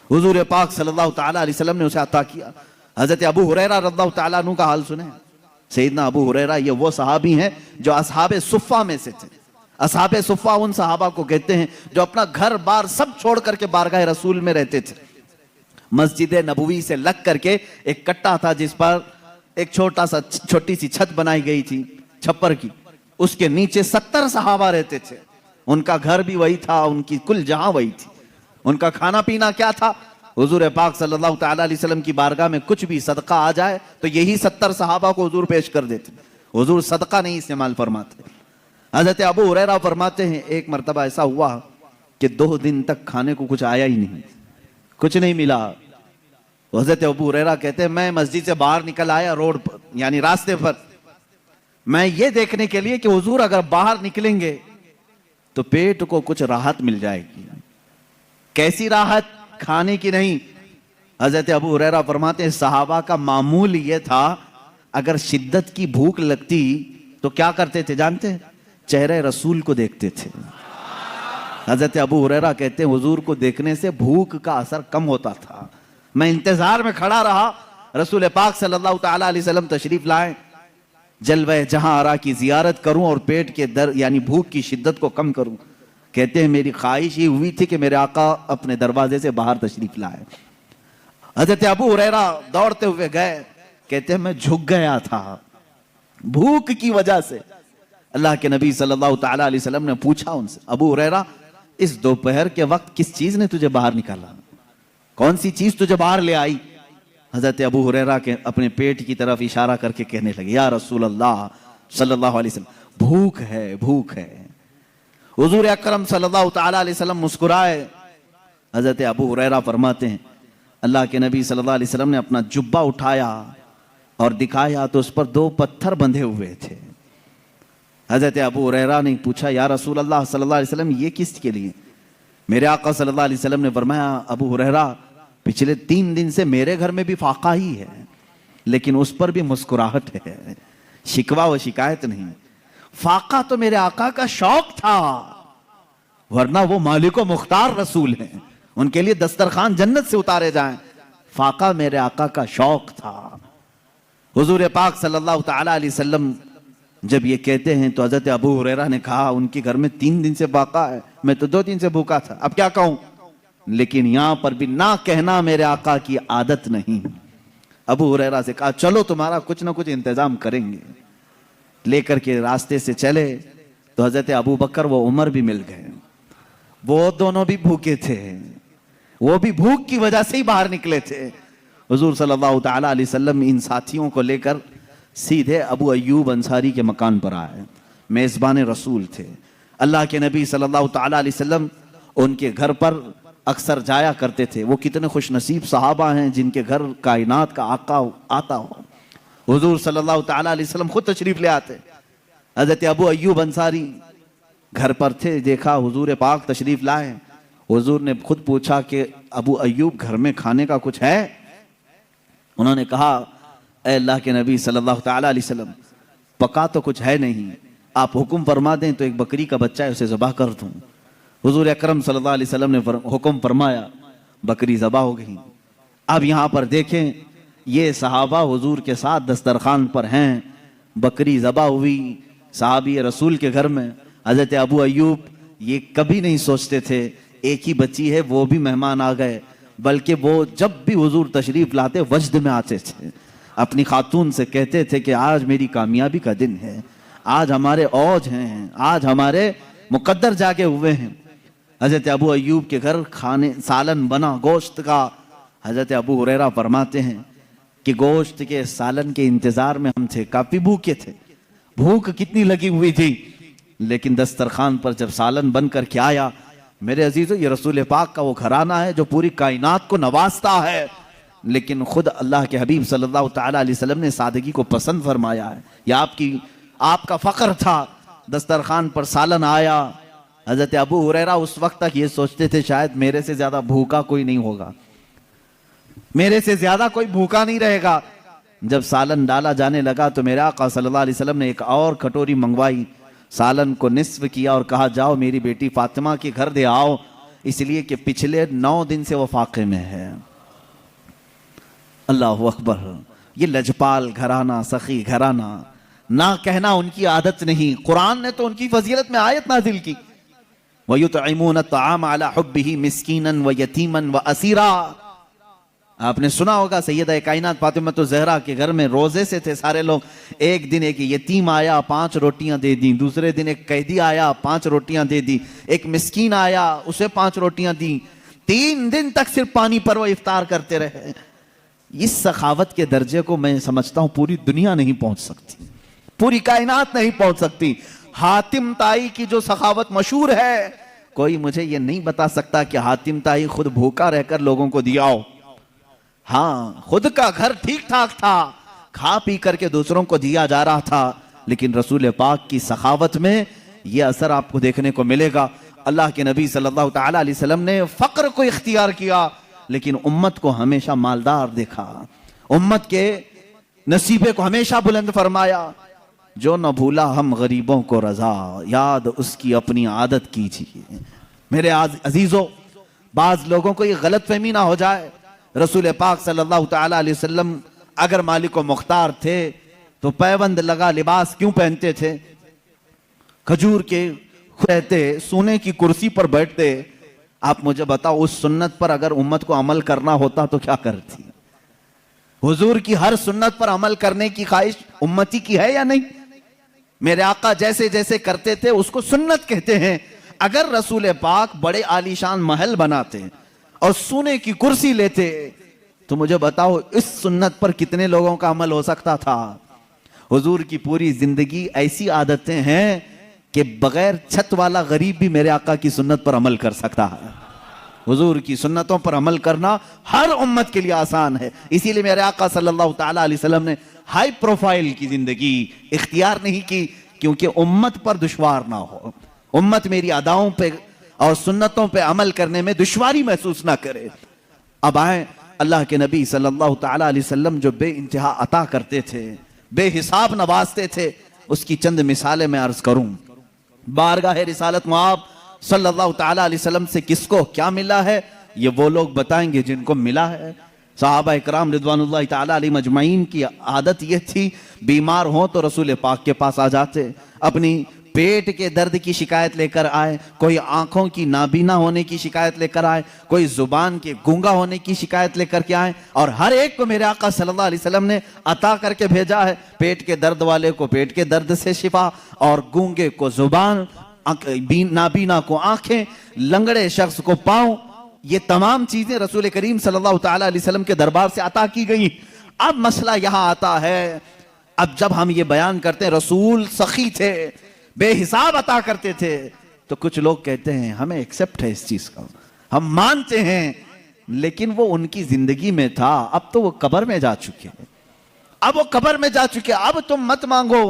Speaker 1: हुजूर पाक सल्लल्लाहु ताला अलैहि वसल्लम ने उसे अता किया। हजरत अबू हुरैरा रज़ियल्लाहु ताला अन्हु का हाल सुने। सैयदना अबू हुरैरा ये वो सहाबी हैं जो असहाबे सुफ़्फ़ा में से थे। असहाबे सुफ़्फ़ा उन सहाबा को कहते हैं जो अपना घर बार सब छोड़ करके बारगाह रसूल में रहते थे। मस्जिद नबवी से लग करके एक कट्टा था जिस पर एक छोटी सी छत बनाई गई थी छप्पर की, उसके नीचे 70 सहाबा रहते थे। उनका घर भी वही था, उनकी कुल जहां वही थी। उनका खाना पीना क्या था? हुजूर पाक सल्लल्लाहु ताला अलैहि वसल्लम की बारगाह में कुछ भी सदका आ जाए तो यही 70 सहाबा को हुजूर पेश कर देते। हुजूर सदका नहीं इस्तेमाल फरमाते। हजरत अबू हुरैरा फरमाते हैं, एक मरतबा ऐसा हुआ कि 2 दिन तक खाने को कुछ आया ही नहीं, कुछ नहीं मिला। हजरत अबू हुरैरा कहते हैं, मैं मस्जिद से बाहर निकल आया रोड पर, यानी रास्ते पर, मैं ये देखने के लिए कि हुजूर अगर बाहर निकलेंगे तो पेट को कुछ राहत मिल जाएगी। कैसी राहत? खाने की नहीं। हजरत अबू हुरैरा फरमाते हैं, सहाबा का मामूल ये था, अगर शिद्दत की भूख लगती तो क्या करते थे जानते हैं? चेहरे रसूल को देखते थे। हजरत अबू हुरैरा कहते हैं, हुजूर को देखने से भूख का असर कम होता था। मैं इंतजार में खड़ा रहा, रसूल पाक सल्लल्लाहु ताला अलैहि वसल्लम तशरीफ लाए। जलवे जहां आरा की जियारत करूं और पेट के दर यानी भूख की शिद्दत को कम करूं। कहते हैं मेरी ख्वाहिश ये हुई थी कि मेरे आका अपने दरवाजे से बाहर तशरीफ लाए। हजरत अबू हुरैरा दौड़ते हुए गए, कहते हैं मैं झुक गया था भूख की वजह से। अल्लाह के नबी सल्लल्लाहु तआला अलैहि वसल्लम ने पूछा उनसे, अबू हुरैरा इस दोपहर के वक्त किस चीज ने तुझे बाहर निकाला, कौन सी चीज तुझे बाहर ले आई? हजरत अबू हुरैरा के अपने पेट की तरफ इशारा करके कहने लगे, या रसूल अल्लाह सल्लल्लाहु अलैहि वसल्लम भूख है, भूख है। हुजूर अकरम सल्लल्लाहु तआला अलैहि वसल्लम मुस्कुराए। हजरत अबू हुरैरा फरमाते हैं अल्लाह के नबी सल्लल्लाहु अलैहि वसल्लम ने अपना जुब्बा उठाया और दिखाया तो उस पर 2 पत्थर बंधे हुए थे। हजरत अबू हुरैरा ने पूछा, या रसूल अल्लाह सल्लल्लाहु अलैहि वसल्लम ये किसके लिए? मेरे आका सल्लल्लाहु अलैहि वसल्लम ने फरमाया, अबू हुरैरा पिछले 3 दिन से मेरे घर में भी फाका ही है, लेकिन उस पर भी मुस्कुराहट है, शिकवा व शिकायत नहीं। फाका तो मेरे आका का शौक था, वरना वो मालिको मुख्तार रसूल हैं, उनके लिए दस्तरखान जन्नत से उतारे जाएं। फाका मेरे आका का शौक था। हुजूर पाक सल्लल्लाहु तआला अलैहि वसल्लम जब ये कहते हैं तो हजरत अबू हुरैरा ने कहा, उनके घर में 3 दिन से फाका है, मैं तो 2 दिन से भूखा था, अब क्या कहूं? लेकिन यहां पर भी ना कहना मेरे आका की आदत नहीं। अबू हुरैरा से कहा, चलो तुम्हारा कुछ ना कुछ इंतजाम करेंगे। लेकर के रास्ते से चले तो हजरत अबू बकर व उमर भी मिल गए। वो दोनों भी भूखे थे, वो भी भूख की वजह से ही बाहर निकले थे। हुजूर सल्लल्लाहु तआला अलैहि वसल्लम इन साथियों को लेकर सीधे अबू अय्यूब अंसारी के मकान पर आए। मेजबान रसूल थे। अल्लाह के नबी सल्लल्लाहु तआला अलैहि वसल्लम उनके घर पर अक्सर जाया करते थे। वो कितने खुशनसीब सहाबा हैं जिनके घर कायनात का आका आता हो। हुजूर सल्लल्लाहु तआला अलैहि वसल्लम खुद तशरीफ ले आते। हजरत अबू अय्यूब अंसारी घर पर थे, देखा हुजूर पाक तशरीफ लाए। हुजूर ने खुद पूछा कि अबू अय्यूब घर में खाने का कुछ है? उन्होंने कहा, ऐ अल्लाह के नबी सल्लल्लाहु तआला अलैहि वसल्लम पका तो कुछ है नहीं, आप हुक्म फरमा दें तो एक बकरी का बच्चा है उसे ज़बह कर दूं। हुजूर अकरम सल्लल्लाहु अलैहि वसल्लम ने हुक्म फरमाया, बकरी ज़बह हो गई। अब यहाँ पर देखें, ये सहाबा हुजूर के साथ दस्तरखान पर हैं, बकरी ज़बह हुई सहाबी रसूल के घर में। हजरत अबू अय्यूब ये कभी नहीं सोचते थे एक ही बच्ची है, वो भी मेहमान आ गए, बल्कि वो जब भी हुजूर तशरीफ लाते वजद में आते थे। अपनी खातून से कहते थे कि आज मेरी कामयाबी का दिन है, आज हमारे औज हैं, आज हमारे मुकद्दर जागे हुए हैं। हजरत अबू अय्यूब के घर खाने सालन बना गोश्त का। हजरत अबू हुरैरा फरमाते हैं कि गोश्त के सालन के इंतजार में हम थे, काफी भूखे थे, भूख कितनी लगी हुई थी, लेकिन दस्तरखान पर जब सालन बन कर के आया, मेरे अजीजों ये रसूल पाक का वो घराना है जो पूरी कायनात को नवाजता है, लेकिन खुद अल्लाह के हबीब सल्लल्लाहु तआला अलैहि वसल्लम ने सादगी को पसंद फरमाया है। यह आपका फख्र था। दस्तरखान पर सालन आया। हजरत अबू हुरैरा उस वक्त तक ये सोचते थे शायद मेरे से ज्यादा भूखा कोई नहीं होगा, मेरे से ज्यादा कोई भूखा नहीं रहेगा। जब सालन डाला जाने लगा तो मेरे आका सल्लल्लाहु अलैहि वसल्लम ने एक और कटोरी मंगवाई, सालन को निस्फ किया और कहा, जाओ मेरी बेटी फातिमा के घर दे आओ, इसलिए कि पिछले 9 दिन से वो फाके में है। अल्लाह अकबर। ये लजपाल घराना, सखी घराना, ना कहना उनकी आदत नहीं। कुरान ने तो उनकी फजीलत में आयत नाजिल की, वयुतइमून अत्ताम अला हुब्बिही मिस्कीनन व यतीमन व असीरा। आपने सुना होगा सैयदा कायनात फातिमा ज़हरा के घर में रोजे से थे सारे लोग। एक दिन एक यतीम आया, 5 रोटियां दे दी। दूसरे दिन एक कैदी आया, 5 रोटियां दे दी। एक मिस्कीन आया, उसे 5 रोटियां दी। 3 दिन तक सिर्फ पानी पर वो इफ्तार करते रहे। इस सखावत के दर्जे को मैं समझता हूं पूरी दुनिया नहीं पहुंच सकती, पूरी कायनात नहीं पहुंच सकती। हातिम ताई की जो सखावत मशहूर है, कोई मुझे ये नहीं बता सकता कि हातिम ताई खुद भूखा रहकर लोगों को दिया हो। हाँ, खुद का घर ठीक ठाक था, खा पी करके दूसरों को दिया जा रहा था, लेकिन रसूल पाक की सखावत में यह असर आपको देखने को मिलेगा। अल्लाह के नबी सल्लल्लाहु तआला अलैहि वसल्लम ने फक्र को इख्तियार किया, लेकिन उम्मत को हमेशा मालदार देखा, उम्मत के नसीबे को हमेशा बुलंद फरमाया। जो न भूला हम गरीबों को रजा, याद उसकी अपनी आदत कीजिए। मेरे अजीजों, बाज लोगों को ये गलत फहमी ना हो जाए, रसूल पाक सल्लल्लाहु तआला अलैहि वसल्लम अगर मालिक व मुख्तार थे तो पैबंद लगा लिबास क्यों पहनते थे? खजूर के रहते, सोने की कुर्सी पर बैठते। आप मुझे बताओ, उस सुन्नत पर अगर उम्मत को अमल करना होता तो क्या करती? हुजूर की हर सुन्नत पर अमल करने की ख्वाहिश उम्मती की है या नहीं? मेरे आका जैसे जैसे करते थे उसको सुन्नत कहते हैं। अगर रसूल पाक बड़े आलीशान महल बनाते और सोने की कुर्सी लेते तो मुझे बताओ इस सुन्नत पर कितने लोगों का अमल हो सकता था? हुजूर की पूरी जिंदगी ऐसी आदतें हैं कि बगैर छत वाला गरीब भी मेरे आका की सुन्नत पर अमल कर सकता है। हुजूर की सुन्नतों पर अमल करना हर उम्मत के लिए आसान है। इसीलिए मेरे आका सल्लल्लाहु ताला अलैहि वसल्लम ने हाई प्रोफाइल की जिंदगी इख्तियार नहीं की, क्योंकि उम्मत पर दुश्वार ना हो, उम्मत मेरी अदाओं पे और सुन्नतों पे अमल करने में दुश्वारी महसूस ना करे। अब आए अल्लाह के नबी सल्लल्लाहु ताला अलैहि वसल्लम जो बे इंतहा अता करते थे, बेहिसाब नवाजते थे, उसकी चंद मिसालें मैं अर्ज करूं। बारगाह रिसालत में आप सल्लल्लाहु ताला अलैहि वसल्लम से किसको क्या मिला है ये वो लोग बताएंगे जिनको मिला है। सहाबा इकराम रिदवानुल्लाह ताला अलैहिम अजमाइन की आदत ये थी, बीमार हो तो रसूल पाक के पास आ जाते, अपनी पेट के दर्द की शिकायत लेकर आए, कोई आंखों की नाबीना होने की शिकायत लेकर आए, कोई जुबान के गूंगा होने की शिकायत लेकर के आए, और हर एक को मेरे आका सल्लल्लाहु अलैहि वसल्लम ने अता करके भेजा है। पेट के दर्द वाले को पेट के दर्द से शिफा, और गूंगे को जुबान, नाबीना को आंखें, लंगड़े शख्स को पांव, ये तमाम चीजें रसूल करीम सल्लल्लाहु ताला अलैहि वसल्लम के दरबार से अता की गई। अब मसला यहां आता है, अब जब हम ये बयान करते हैं रसूल सखी थे, बेहिसाब अता करते थे, तो कुछ लोग कहते हैं हमें एक्सेप्ट है इस चीज का, हम मानते हैं, लेकिन वो उनकी जिंदगी में था, अब तो वो कब्र में जा चुके हैं, अब वो कब्र में जा चुके, अब तुम मत मांगो।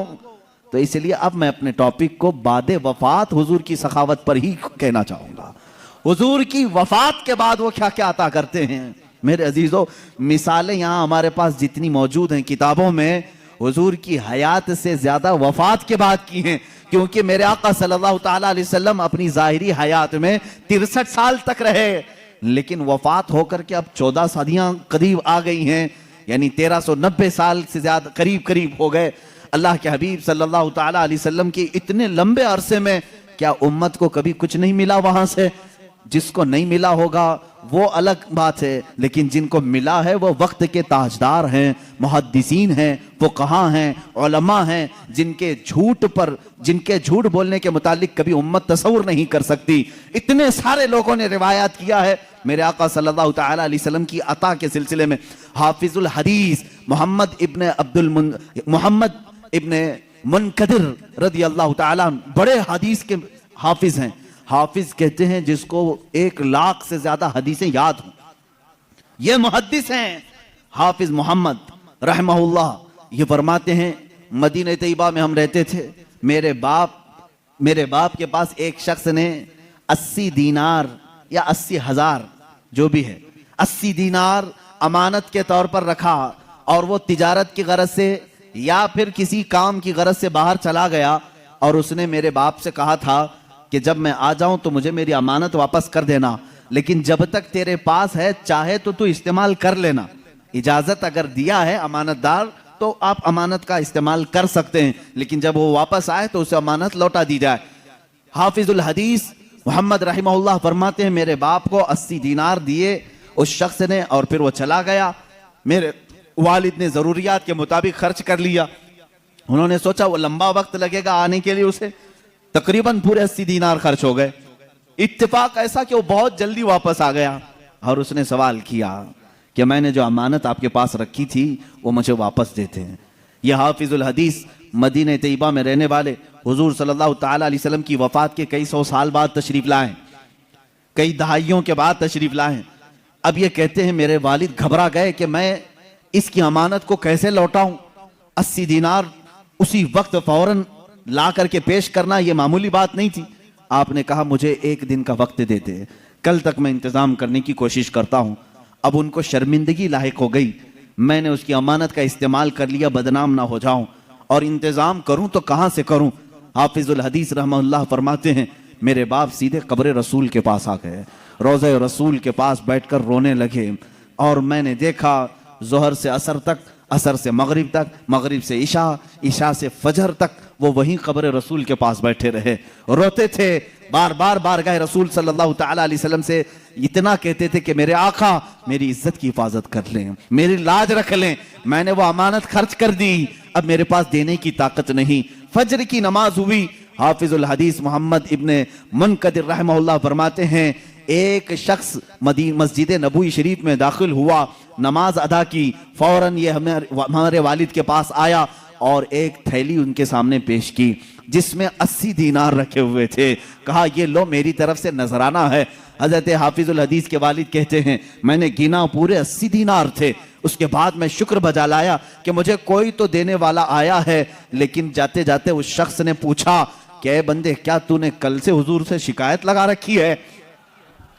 Speaker 1: तो इसलिए अब मैं अपने टॉपिक को बादे वफात हुजूर की सखावत पर ही कहना चाहूंगा। हुजूर की वफात के बाद वो क्या क्या अता करते हैं। मेरे अजीजों, मिसालें यहां हमारे पास जितनी मौजूद हैं किताबों में, हुजूर की हयात से ज्यादा वफात के बाद की हैं, क्योंकि मेरे आका सल्लल्लाहु ताला अलैहि वसल्लम अपनी जाहिरी हयात में 63 साल तक रहे, लेकिन वफात होकर के अब 14 सदियां करीब आ गई हैं, यानी 1390 साल से ज्यादा करीब करीब हो गए। अल्लाह के हबीब सल्लल्लाहु ताला अलैहि वसल्लम के इतने लंबे अरसे में क्या उम्मत को कभी कुछ नहीं मिला वहां से? जिसको नहीं मिला होगा वो अलग बात है, लेकिन जिनको मिला है वो वक्त के ताजदार हैं, मुहद्दिसीन हैं, फुक़हा हैं, उलमा हैं, जिनके झूठ बोलने के मुतालिक कभी उम्मत तसव्वुर नहीं कर सकती। इतने सारे लोगों ने रिवायत किया है मेरे आका सल्लल्लाहु ताला अलैहि वसल्लम की अता के सिलसिले में। हाफिजुल हदीस मोहम्मद इब्ने मुनकदिर रदी अल्लाह ताला बड़े हदीस के हाफिज हैं। हाफिज कहते हैं जिसको 1 लाख से ज्यादा हदीसें याद हो, ये मुहद्दिस हैं। हाफिज मोहम्मद रहमहुल्लाह ये फरमाते हैं, मदीना तैयबा में हम रहते थे, मेरे बाप के पास एक शख्स ने 80 दीनार या 80,000 जो भी है 80 दीनार अमानत के तौर पर रखा, और वो तिजारत की गरज से या फिर किसी काम की गरज से बाहर चला गया, और उसने मेरे बाप से कहा था कि जब मैं आ जाऊं तो मुझे मेरी अमानत वापस कर देना, लेकिन जब तक तेरे पास है चाहे तो तू इस्तेमाल कर लेना, इजाजत अगर दिया है अमानतदार तो आप अमानत का इस्तेमाल कर सकते हैं, लेकिन जब वो वापस आए तो उसे अमानत लौटा दी जाए। हाफिजुल हदीस मोहम्मद रहमहुल्लाह फरमाते हैं मेरे बाप को 80 दीनार दिए उस शख्स ने, और फिर वो चला गया। मेरे वालिद ने जरूरियात के मुताबिक खर्च कर लिया। उन्होंने सोचा वो लंबा वक्त लगेगा आने के लिए, उसे तकरीबन पूरे 80 दीनार खर्च हो गए। इत्तेफाक ऐसा कि वो बहुत जल्दी वापस आ गया, और उसने सवाल किया कि मैंने जो अमानत आपके पास रखी थी वो मुझे वापस देते हैं। यह हाफिजुल हदीस मदीना तैयबा में रहने वाले हुजूर सल्लल्लाहु ताला अलैहि वसल्लम की वफात के कई 100 साल बाद तशरीफ लाए, कई दहाइयों के बाद तशरीफ लाए। अब ये कहते हैं मेरे वालिद घबरा गए कि मैं इसकी अमानत को कैसे लौटाऊं। 80 दीनार उसी वक्त फौरन ला करके पेश करना यह मामूली बात नहीं थी। आपने कहा मुझे 1 दिन का वक्त देते, कल तक मैं इंतजाम करने की कोशिश करता हूं। अब उनको शर्मिंदगी लाहिक हो गई, मैंने उसकी अमानत का इस्तेमाल कर लिया, बदनाम ना हो जाऊं, और इंतजाम करूं तो कहां से करूं। हाफिजुल हदीस रहमहुल्लाह फरमाते हैं मेरे बाप सीधे कब्र रसूल के पास आ गए, रोज़े रसूल के पास बैठकर रोने लगे, और मैंने देखा जोहर से असर तक असर से मगरिब तक, मगरिब से इशा, इशा से फजर तक वो वहीं कब्र रसूल के पास बैठे रहे, रोते थे, बार बार बारगाह रसूल सल्लल्लाहु ताला अलैहि वसल्लम से इतना कहते थे कि मेरे आका मेरी इज्जत की हिफाजत कर लें, मेरी लाज रख लें, मैंने वो अमानत खर्च कर दी, अब मेरे पास देने की ताकत नहीं। फजर की नमाज हुई, हाफिजुल हदीस मोहम्मद इब्ने मुनकदिर रहमहुल्लाह फरमाते हैं, एक शख्स मस्जिद नबवी शरीफ में दाखिल हुआ, नमाज अदा की, फौरन ये हमारे वालिद के पास आया और एक थैली उनके सामने पेश की जिसमें 80 दीनार रखे हुए थे। कहा ये लो मेरी तरफ से नजराना है। हजरत हाफिजुल हदीस के वालिद कहते हैं मैंने गिना, पूरे 80 दीनार थे। उसके बाद मैं शुक्र बजा लाया कि मुझे कोई तो देने वाला आया है, लेकिन जाते जाते उस शख्स ने पूछा कि ए बंदे, क्या तूने कल से हुजूर से शिकायत लगा रखी है?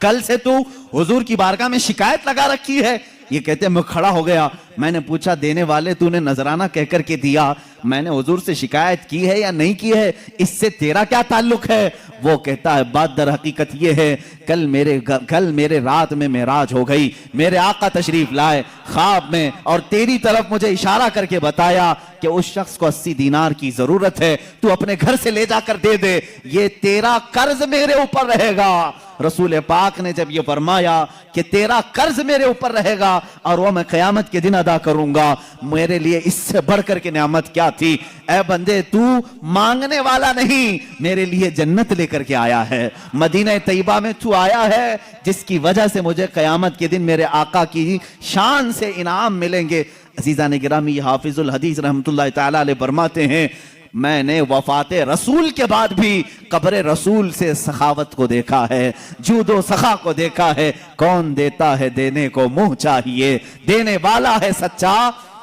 Speaker 1: कल से तू हुजूर की बारगाह में शिकायत लगा रखी है? ये कहते मैं खड़ा हो गया, मैंने पूछा देने वाले तूने नजराना कहकर के दिया, मैंने हुजूर से शिकायत की है या नहीं की है, इससे तेरा क्या ताल्लुक है? वो कहता है बात दर हकीकत ये है, कल मेरे रात में मेराज हो गई, मेरे आका तशरीफ लाए ख्वाब में और तेरी तरफ मुझे इशारा करके बताया कि उस शख्स को 80 दीनार की जरूरत है, तू अपने घर से ले जाकर दे दे, ये तेरा कर्ज मेरे ऊपर रहेगा। रसूल पाक ने जब ये फरमाया कि तेरा कर्ज मेरे ऊपर रहेगा और वो मैं क़यामत के दिन अदा करूंगा, मेरे लिए इससे बढ़कर के नेमत क्या थी? ऐ बंदे, तू मांगने वाला नहीं, मेरे लिए जन्नत लेकर के आया है, मदीना तैयबा में तू आया है, जिसकी वजह से मुझे क़यामत के दिन मेरे आका की शान से इनाम मिलेंगे। अज़ीज़ान गिरामी, हाफिजुल हदीस रहमतुल्लाह तआला अलैह फरमाते हैं मैंने वफाते रसूल के बाद भी कब्र रसूल से सखावत को देखा है, जूदो सखा को देखा है। कौन देता है देने को मुंह चाहिए, देने वाला है सच्चा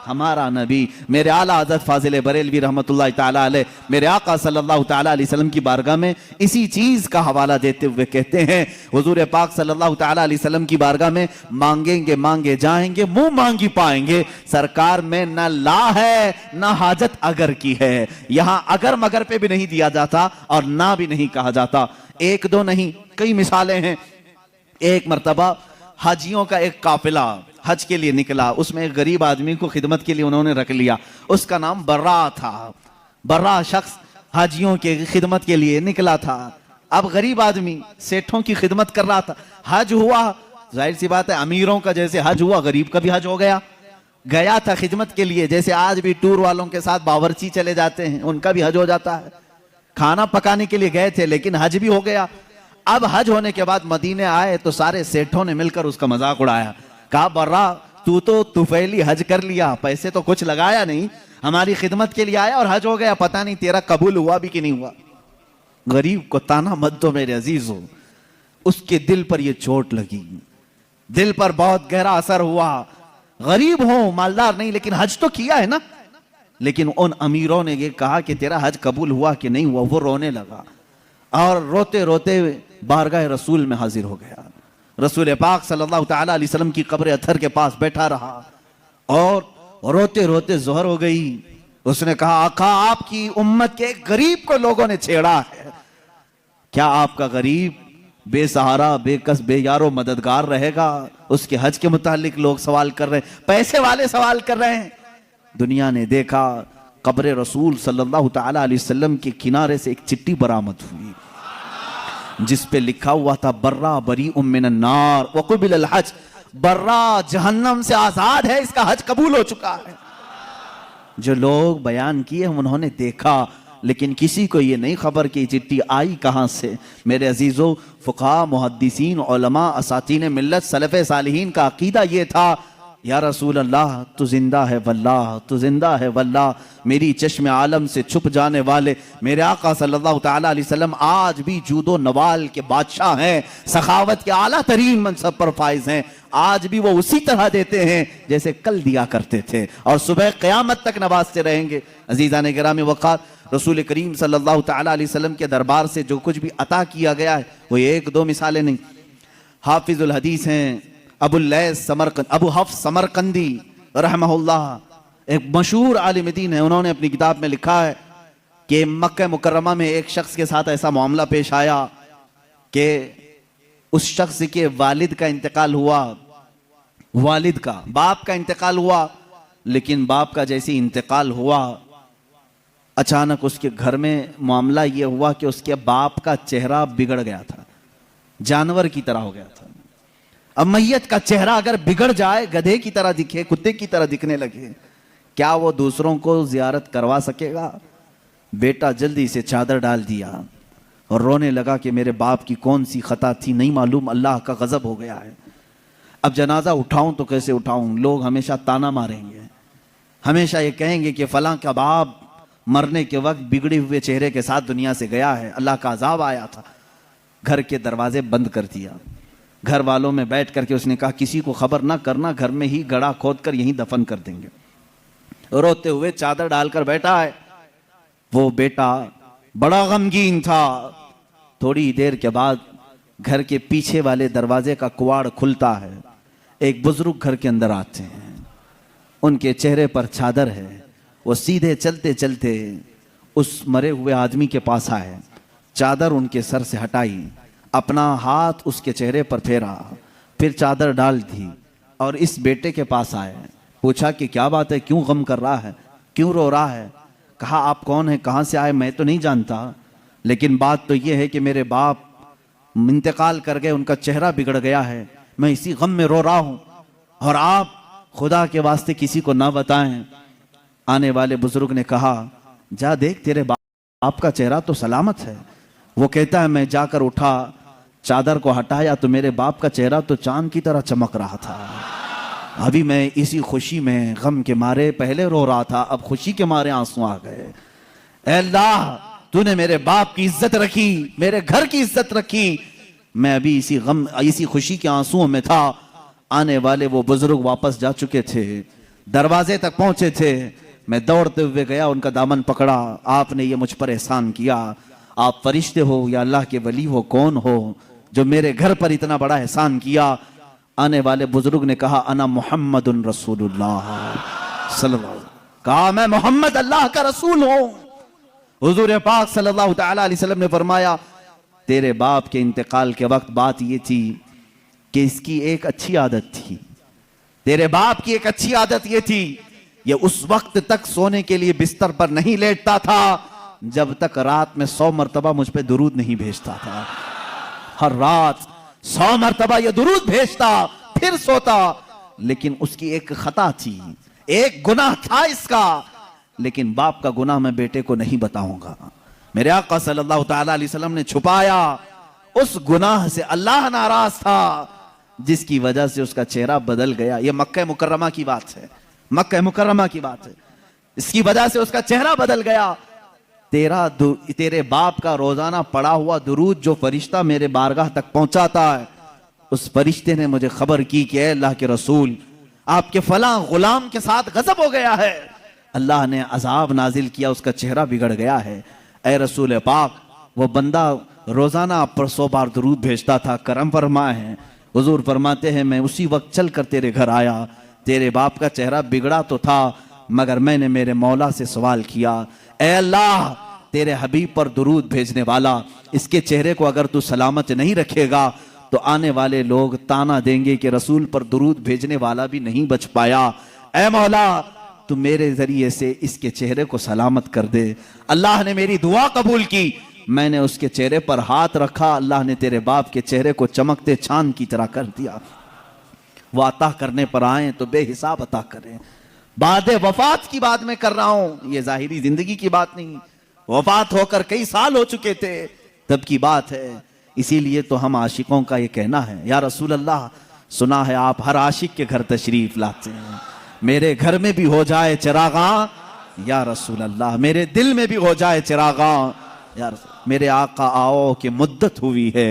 Speaker 1: हमारा नबी। मेरे आला हज़रत फाजिल बरेलवी रहमतुल्लाह ताला अलैह मेरे आका सल्लल्लाहु ताला अलैहि वसल्लम की बारगाह में इसी चीज का हवाला देते हुए कहते हैं, हुजूर पाक सल्लल्लाहु ताला अलैहि वसल्लम की बारगाह में मांगेंगे मांगे जाएंगे, मुंह मांगी पाएंगे। सरकार में न ला है न हाजत अगर की है, यहां अगर मगर पे भी नहीं दिया जाता और ना भी नहीं कहा जाता। एक दो नहीं, कई मिसालें हैं। एक मर्तबा हाजियों का एक काफिला हज के लिए निकला, उसमें एक गरीब आदमी को खिदमत के लिए उन्होंने रख लिया, उसका नाम बर्रा था। बर्रा शख्स हाजियों के खिदमत के लिए निकला था। अब गरीब आदमी सेठों की खिदमत कर रहा था, हज हुआ, जाहिर सी बात है अमीरों का जैसे हज हुआ गरीब का भी हज हो गया। गया था खिदमत के लिए, जैसे आज भी टूर वालों के साथ बावर्ची चले जाते हैं, उनका भी हज हो जाता है। खाना पकाने के लिए गए थे लेकिन हज भी हो गया। अब हज होने के बाद मदीने आए तो सारे सेठों ने मिलकर उसका मजाक उड़ाया। कहा बर्रा, तू तो तुफैली हज कर लिया, पैसे तो कुछ लगाया नहीं, हमारी खिदमत के लिए आया और हज हो गया, पता नहीं तेरा कबूल हुआ भी कि नहीं हुआ। गरीब को ताना मत दो मेरे अजीजों, उसके दिल पर यह चोट लगी, दिल पर बहुत गहरा असर हुआ। गरीब हो, मालदार नहीं, लेकिन हज तो किया है ना। लेकिन उन अमीरों ने यह कहा कि तेरा हज कबूल हुआ कि नहीं हुआ। वो रोने लगा और रोते रोते बारगाह रसूल में हाजिर हो गया। रसूल पाक सल्लल्लाहु ताला अलैहि वसल्लम की कब्र अथर के पास बैठा रहा और रोते रोते ज़ोहर हो गई। उसने कहा आका, आपकी उम्मत के गरीब को लोगों ने छेड़ा है, क्या आपका गरीब बेसहारा बेकस बेयारो मददगार रहेगा? उसके हज के मुतालिक लोग सवाल कर रहे हैं, पैसे वाले सवाल कर रहे हैं। दुनिया ने देखा कब्र रसूल सल्लल्लाहु ताला अलैहि वसल्लम के किनारे से एक चिट्ठी बरामद हुई जिस पे लिखा हुआ था बर्रा बरी मिनन नार वक़ुबिल अल हज, बर्रा जहन्नम से आजाद है, इसका हज कबूल हो चुका है। जो लोग बयान किए उन्होंने देखा, लेकिन किसी को ये नहीं खबर कि चिट्ठी आई कहां से। मेरे अजीजों, फुक़हा, मुहद्दिसीन, उलमा, असातीन मिल्लत, सलफ़े सालिहीन का अकीदा ये था, या रसूल अल्लाह तू जिंदा है वल्लाह, तू जिंदा है वल्लाह, मेरी चश्मे आलम से छुप जाने वाले मेरे आका सल्लल्लाहु ताला अलैहि वसल्लम आज भी जूदो नवाल के बादशाह हैं, सखावत के आला तरीन मनसब पर फाइज हैं। आज भी वो उसी तरह देते हैं जैसे कल दिया करते थे और सुबह क़यामत तक नवाजते रहेंगे। अज़ीज़ान गिरामी वक़ार, रसूल करीम सल्लल्लाहु ताला अलैहि वसल्लम के दरबार से जो कुछ भी अता किया गया है वो एक दो मिसालें नहीं। हाफिजुल हदीस हैं अबू हफ्स समरकंदी रहमहुल्लाह, एक मशहूर आलिम दीन है। उन्होंने अपनी किताब में लिखा है कि मक्का मुकर्रमा में एक शख्स के साथ ऐसा मामला पेश आया कि उस शख्स के वालिद का इंतकाल हुआ, वालिद का बाप का इंतकाल हुआ, लेकिन बाप का जैसे इंतकाल हुआ, अचानक उसके घर में मामला ये हुआ कि उसके बाप का चेहरा बिगड़ गया था, जानवर की तरह हो गया था। अब मैयत का चेहरा अगर बिगड़ जाए, गधे की तरह दिखे, कुत्ते की तरह दिखने लगे, क्या वो दूसरों को जियारत करवा सकेगा? बेटा जल्दी से चादर डाल दिया और रोने लगा कि मेरे बाप की कौन सी खता थी, नहीं मालूम, अल्लाह का गजब हो गया है। अब जनाजा उठाऊं तो कैसे उठाऊं? लोग हमेशा ताना मारेंगे, हमेशा ये कहेंगे कि फलां का बाप मरने के वक्त बिगड़े हुए चेहरे के साथ दुनिया से गया है, अल्लाह का अजाब आया था। घर के दरवाजे बंद कर दिया, घर वालों में बैठ करके उसने कहा किसी को खबर ना करना, घर में ही गड़ा खोद कर यहीं दफन कर देंगे। रोते हुए चादर डालकर बैठा है। वो बेटा बड़ा गमगीन था। थोड़ी देर के बाद घर के पीछे वाले दरवाजे का कुआड़ खुलता है, एक बुजुर्ग घर के अंदर आते हैं, उनके चेहरे पर चादर है। वो सीधे चलते चलते उस मरे हुए आदमी के पास आए, चादर उनके सर से हटाई, अपना हाथ उसके चेहरे पर फेरा, फिर चादर डाल दी और इस बेटे के पास आए। पूछा कि क्या बात है, क्यों गम कर रहा है, क्यों रो रहा है? कहा आप कौन है, कहाँ से आए? मैं तो नहीं जानता, लेकिन बात तो ये है कि मेरे बाप इंतकाल कर गए, उनका चेहरा बिगड़ गया है, मैं इसी गम में रो रहा हूँ, और आप खुदा के वास्ते किसी को ना बताएं। आने वाले बुजुर्ग ने कहा जा देख, तेरे बाप का चेहरा तो सलामत है। वो कहता है मैं जाकर उठा, चादर को हटाया तो मेरे बाप का चेहरा तो चांद की तरह चमक रहा था। अभी मैं इसी खुशी में गम के मारे पहले रो रहा था, अब खुशी के मारे आंसू आ गए। ऐ अल्लाह, तूने मेरे बाप की इज्जत रखी, मेरे घर की इज्जत रखी, मैं अभी इसी गम इसी खुशी के आंसुओं में था। आने वाले वो बुजुर्ग वापस जा चुके थे, दरवाजे तक पहुंचे थे। मैं दौड़ते हुए गया, उनका दामन पकड़ा। आपने ये मुझ पर एहसान किया, आप फरिश्ते हो या अल्लाह के वली हो, कौन हो जो मेरे घर पर इतना बड़ा एहसान किया? आने वाले बुजुर्ग ने कहा अना मुहम्मदुन रसूलुल्लाह सल्लल्लाहु अलैहि वसल्लम। कहा मैं मोहम्मद अल्लाह का रसूल हूं। हुजूर पाक सल्लल्लाहु तआला अलैहि वसल्लम ने फरमाया तेरे बाप के इंतकाल के वक्त बात ये थी कि इसकी एक अच्छी आदत थी, तेरे बाप की एक अच्छी आदत ये थी, ये उस वक्त तक सोने के लिए बिस्तर पर नहीं लेटता था जब तक रात में 100 मरतबा मुझ पे दुरूद नहीं भेजता था। हर रात 100 मरतबा ये दुरूद भेजता, फिर सोता। लेकिन उसकी एक खता थी, एक गुनाह था इसका, लेकिन बाप का गुनाह मैं बेटे को नहीं बताऊंगा। मेरे आका सल्लल्लाहु तआला अलैहि वसल्लम ने छुपाया। उस गुनाह से अल्लाह नाराज था, जिसकी वजह से उसका चेहरा बदल गया। ये मक्का मुकर्रमा की बात है, मक्का मुकर्रमा की बात है। इसकी वजह से उसका चेहरा बदल गया। तेरे बाप का रोजाना पड़ा हुआ दुरूद जो फरिश्ता मेरे बारगाह तक पहुंचाता है, उस फरिश्ते ने मुझे खबर की कि अल्लाह के रसूल आपके फला गुलाम के साथ गजब हो गया है, अल्लाह ने अजाब नाजिल किया, उसका चेहरा बिगड़ गया है। ऐ रसूल पाक, वो बंदा रोजाना आप पर 100 बार दुरूद भेजता था, करम फरमाए हैं। हुजूर फरमाते हैं मैं उसी वक्त चल कर तेरे घर आया, तेरे बाप का चेहरा बिगड़ा तो था, मगर मैंने मेरे मौला से सवाल किया, ऐ अल्लाह तेरे हबीब पर दुरूद भेजने वाला, इसके चेहरे को अगर तू सलामत नहीं रखेगा तो आने वाले लोग ताना देंगे कि रसूल पर दुरूद भेजने वाला भी नहीं बच पाया। ऐ मौला तू मेरे जरिए से इसके चेहरे को सलामत कर दे। अल्लाह ने मेरी दुआ कबूल की, मैंने उसके चेहरे पर हाथ रखा, अल्लाह ने तेरे बाप के चेहरे को चमकते चांद की तरह कर दिया। वो अता करने पर आए तो बेहिसाब अता करें। बाद वफात की बात मैं कर रहा हूं, ये जाहिरी जिंदगी की बात नहीं। वफात होकर कई साल हो चुके थे तब की बात है। इसीलिए तो हम आशिकों का ये कहना है, या रसूल अल्लाह, सुना है आप हर आशिक के घर तशरीफ लाते हैं, मेरे घर में भी हो जाए चिरागा या रसूल अल्लाह, मेरे दिल में भी हो जाए चिरागा या रसूल। मेरे आका आओ कि मुद्दत हुई है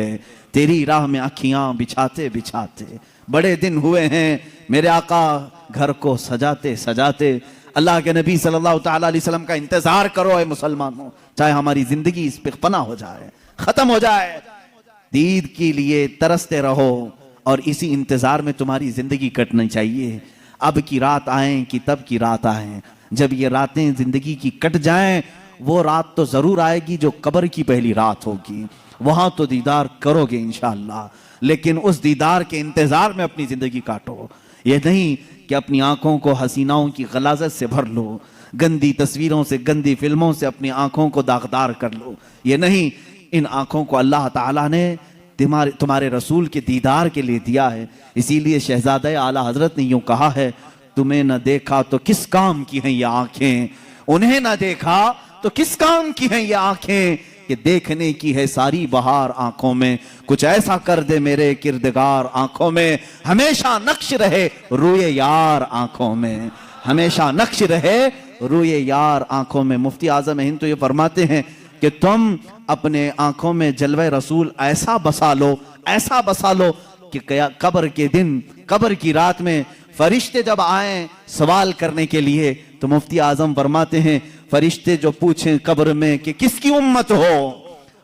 Speaker 1: तेरी राह में अखियां बिछाते बिछाते, बड़े दिन हुए हैं मेरे आका घर को सजाते सजाते। अल्लाह के नबी सल्लल्लाहु तआला अलैहि वसल्लम का इंतजार करो ऐ मुसलमानों, चाहे हमारी जिंदगी इस पे फना हो जाए, खत्म हो जाए, दीद के लिए तरसते रहो और इसी इंतजार में तुम्हारी जिंदगी कटनी चाहिए। अब की रात आए कि तब की रात आए, जब ये रातें जिंदगी की कट जाएं, वो रात तो जरूर आएगी जो कब्र की पहली रात होगी। वहां तो दीदार करोगे इंशाअल्लाह, लेकिन उस दीदार के इंतजार में अपनी जिंदगी काटो। ये नहीं कि अपनी आंखों को हसीनाओं की गलाजत से भर लो, गंदी तस्वीरों से, गंदी फिल्मों से अपनी आंखों को दागदार कर लो। ये नहीं, इन आंखों को अल्लाह ताला ने तुम्हारे रसूल के दीदार के लिए दिया है। इसीलिए शहजादा आला हजरत ने यूं कहा है, तुम्हें न देखा तो किस काम की हैं ये आंखें, उन्हें न देखा तो किस काम की हैं ये आंखें, कि देखने की है सारी बहार आंखों में, कुछ ऐसा कर दे मेरे किरदगार आंखों में, हमेशा नक्श रहे रूए यार आंखों में, हमेशा नक्श रहे रूए यार आंखों में। मुफ्ती आजम हिंद तो ये फरमाते हैं कि तुम अपने आंखों में जलवे रसूल ऐसा बसा लो, ऐसा बसा लो कि कब्र के दिन, कब्र की रात में फरिश्ते जब आए सवाल करने के लिए, तो मुफ्ती आजम फरमाते हैं फरिश्ते जो पूछें कब्र में कि किसकी उम्मत हो,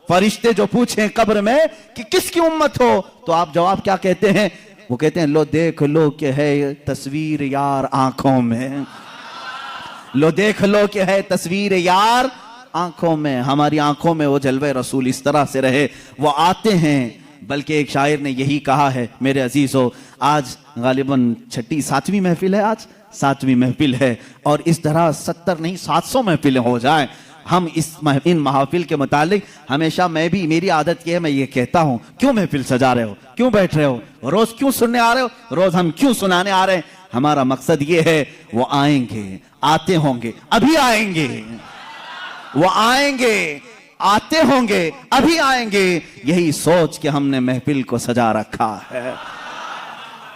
Speaker 1: फरिश्ते जो पूछें कब्र में कि किसकी उम्मत हो, तो आप जवाब क्या कहते हैं? वो कहते हैं लो देख लो कि है तस्वीर यार आंखों में, लो देख लो कि है तस्वीर यार आंखों में। हमारी आंखों में वो जलवे रसूल इस तरह से रहे, वो आते हैं। बल्कि एक शायर ने यही कहा है मेरे अजीजों, आज गालिबन 7वीं महफिल है, आज 7वीं महफिल है, और इस तरह 70 नहीं 700 महफिलें हो जाएं। हम इन महफिल के मुतालिक हमेशा, मैं भी, मेरी आदत ये है, मैं ये कहता हूं क्यों महफिल सजा रहे हो, क्यों बैठ रहे हो, रोज क्यों सुनने आ रहे हो, रोज हम क्यों सुनाने आ रहे हैं? हमारा मकसद ये है वो आएंगे, आते होंगे, अभी आएंगे, वो आएंगे, आते होंगे, अभी आएंगे। यही सोच के हमने महफिल को सजा रखा है।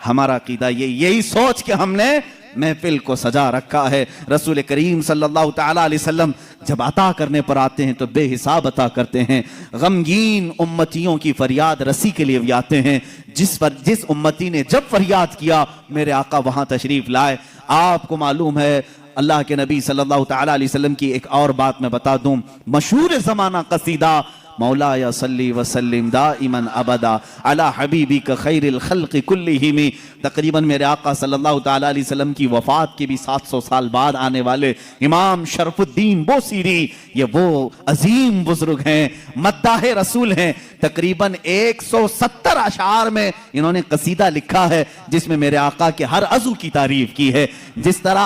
Speaker 1: हमारा अकीदा यही सोच के हमने महफिल को सजा रखा है। रसूल करीम सल्लल्लाहु तआला अलैहि वसल्लम जब अता करने पर आते हैं तो बेहिसाब अता करते हैं। गमगीन उम्मतियों की फरियाद रसी के लिए भी आते हैं। जिस उम्मती ने जब फरियाद किया मेरे आका वहां तशरीफ लाए। आपको मालूम है अल्लाह के नबी सल्लल्लाहु तआला अलैहि वसल्लम की एक और बात मैं बता दूं, मशहूर ज़माना कसीदा मौला या सल्ली वसल्लिम दाइमन अबदा अला हबीबी का खैरिल खल्क़ि कुल्लिहिम। तकरीबन मेरे आका सल्लल्लाहु तआला अलैहि वसल्लम की वफ़ात के भी 700 साल बाद आने वाले इमाम शरफुद्दीन बोसीरी, ये वो अजीम बुजुर्ग हैं, मद्दाह रसूल हैं। तकरीबन 170 अशार में इन्होंने कसीदा लिखा है जिसमें मेरे आका के हर अज़ू की तारीफ की है। जिस तरह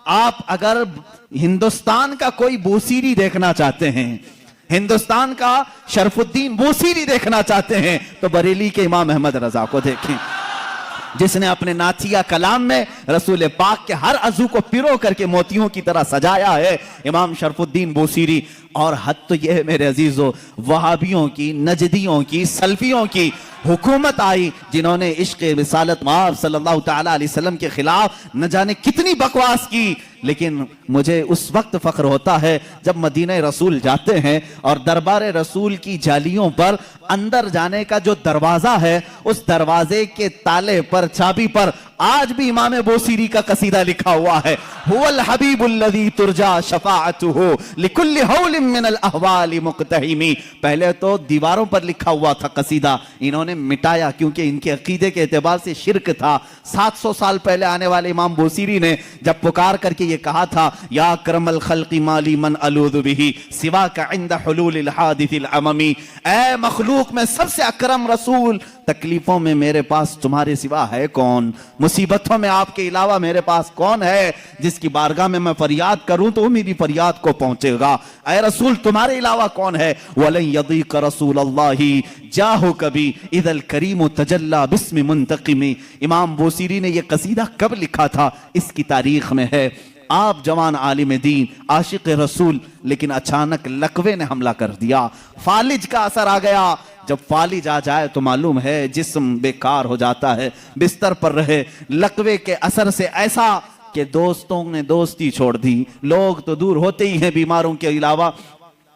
Speaker 1: आप अगर हिंदुस्तान का कोई बोसीरी देखना चाहते हैं, हिंदुस्तान का शरफुद्दीन बोसीरी देखना चाहते हैं, तो बरेली के इमाम अहमद रजा को देखें, जिसने अपने नाथिया कलाम में रसूल पाक के हर अज़ू को पिरो करके मोतियों की तरह सजाया है, इमाम शरफुद्दीन बोसीरी। और हद तो यह है मेरे अजीजों, वहाबियों की, नजदियों की, सल्फियों की हुकूमत आई जिन्होंने इश्क़ रिसालत माब सल्लल्लाहु तआला अलैहि वसल्लम के खिलाफ न जाने कितनी बकवास की। लेकिन मुझे उस वक्त फख्र होता है जब मदीना रसूल जाते हैं और दरबार रसूल की जालियों पर अंदर जाने का जो दरवाजा है, उस दरवाजे के ताले पर, चाबी पर आज भी इमाम बोसीरी का कसीदा लिखा हुआ है, हुवल हबीबुल्लज़ी तुरजा शफाअतुहु लिकुल्लि हौलिन मिनल अहवालि मुक़तहिमी। पहले तो दीवारों पर लिखा हुआ था कसीदा, इन्होंने मिटाया क्योंकि इनके अकीदे के एतबार से शिरक था। 700 साल पहले आने वाले इमाम बोसीरी ने जब पुकार करके ये कहा था, या करमल खल्क़ि माली मन अलूज़ु बिही सिवा का इंद हुलूलिल हादिसिल अममी, ऐ मखलूक में सबसे अकरम रसूल, तकलीफों में मेरे पास तुम्हारे सिवा है कौन, मुसीबतों में आपके अलावा मेरे पास कौन है जिसकी बारगाह में मैं फरियाद करूं तो मेरी फरियाद को पहुंचेगा। ऐ रसूल तुम्हारे अलावा कौन है। वलन यदीक रसूल अल्लाही जाहु कभी इदल करीम तजल्ला बिस्मि मुंतकिमी। इमाम बोसीरी ने यह कसीदा कब लिखा था इसकी तारीख में है। आप जवान आलिम दीन, आशिक रसूल, लेकिन अचानक लकवे ने हमला कर दिया, फालिज का असर आ गया। जब फालिज आ जाए तो मालूम है जिस्म बेकार हो जाता है, बिस्तर पर रहे। लकवे के असर से ऐसा कि दोस्तों ने दोस्ती छोड़ दी, लोग तो दूर होते ही हैं, बीमारों के अलावा,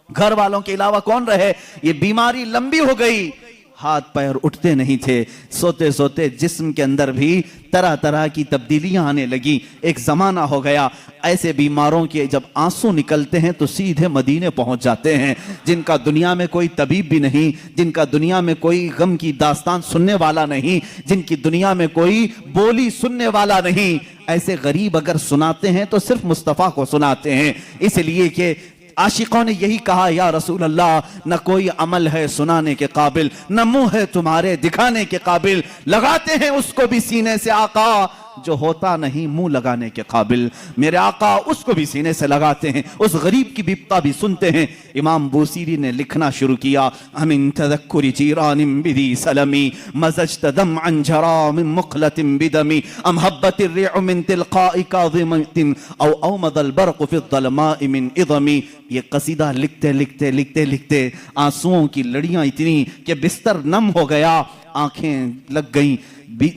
Speaker 1: घर वालों के अलावा कौन रहे। ये बीमारी लंबी हो गई, हाथ पैर उठते नहीं थे, सोते सोते जिस्म के अंदर भी तरह तरह की तब्दीलियां आने लगी। एक जमाना हो गया ऐसे बीमारों के जब आंसू निकलते हैं तो सीधे मदीने पहुंच जाते हैं, जिनका दुनिया में कोई तबीब भी नहीं, जिनका दुनिया में कोई गम की दास्तान सुनने वाला नहीं, जिनकी दुनिया में कोई बोली सुनने वाला नहीं। ऐसे गरीब अगर सुनाते हैं तो सिर्फ मुस्तफ़ा को सुनाते हैं, इसलिए कि आशिकों ने यही कहा, या रसूल अल्लाह, न कोई अमल है सुनाने के काबिल, न मुंह है तुम्हारे दिखाने के काबिल, लगाते हैं उसको भी सीने से आका जो होता नहीं मुंह लगाने के काबिल। मेरे आका उसको भी सीने से लगाते हैं, उस गरीब की बिपता भी सुनते हैं। इमाम बूसीरी ने लिखना शुरू किया, अमिन तज़क्कुरि जीरानिम बिदी सलमी मज़ज्त दमअन जरा मिन मुक़लतिन बिदमी अम हब्बतिर रिअ मिन तिलक़ाइ काज़िमतिन औ औमदल बर्क़ फ़ि ज़लमाइ मिन इज़मी। ये कसीदा लिखते लिखते लिखते लिखते आंसुओं की लड़ियां इतनी कि बिस्तर नम हो गया, आंखें लग गई,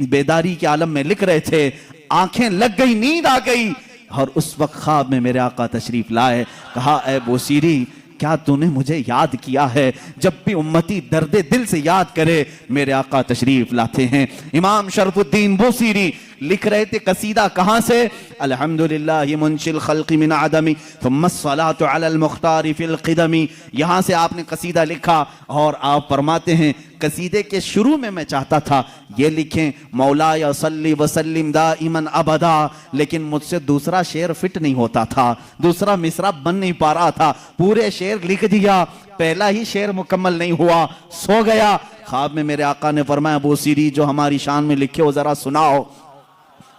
Speaker 1: बेदारी के आलम में लिख रहे थे, आंखें लग गई, नींद आ गई। और उस वक्त ख्वाब में मेरे आका तशरीफ लाए, कहा, ए बूसीरी, क्या तूने मुझे याद किया है? जब भी उम्मती दर्दे दिल से याद करे मेरे आका तशरीफ लाते हैं। इमाम शरफुद्दीन बूसीरी लिख रहे थे कसीदा, कहां से? अल्हम्दुलिल्लाह मुंशिल खल्क़ि मिन आदमी थुम्मा अस्सलातु अलल मुख्तारि फिल क़िदमी। यहां से आपने कसीदा लिखा और आप फरमाते हैं, कसीदे के शुरू में मैं चाहता था ये लिखें, मौला या सल्ली वसल्लिम दाइमन अबदा, लेकिन मुझसे दूसरा शेर फिट नहीं होता था, दूसरा मिसरा बन नहीं पा रहा था। पूरे शेर लिख दिया, पहला ही शेर मुकम्मल नहीं हुआ, सो गया। ख्वाब में मेरे आका ने फरमाया, बूसीरी, जो हमारी शान में लिखे हो जरा सुनाओ,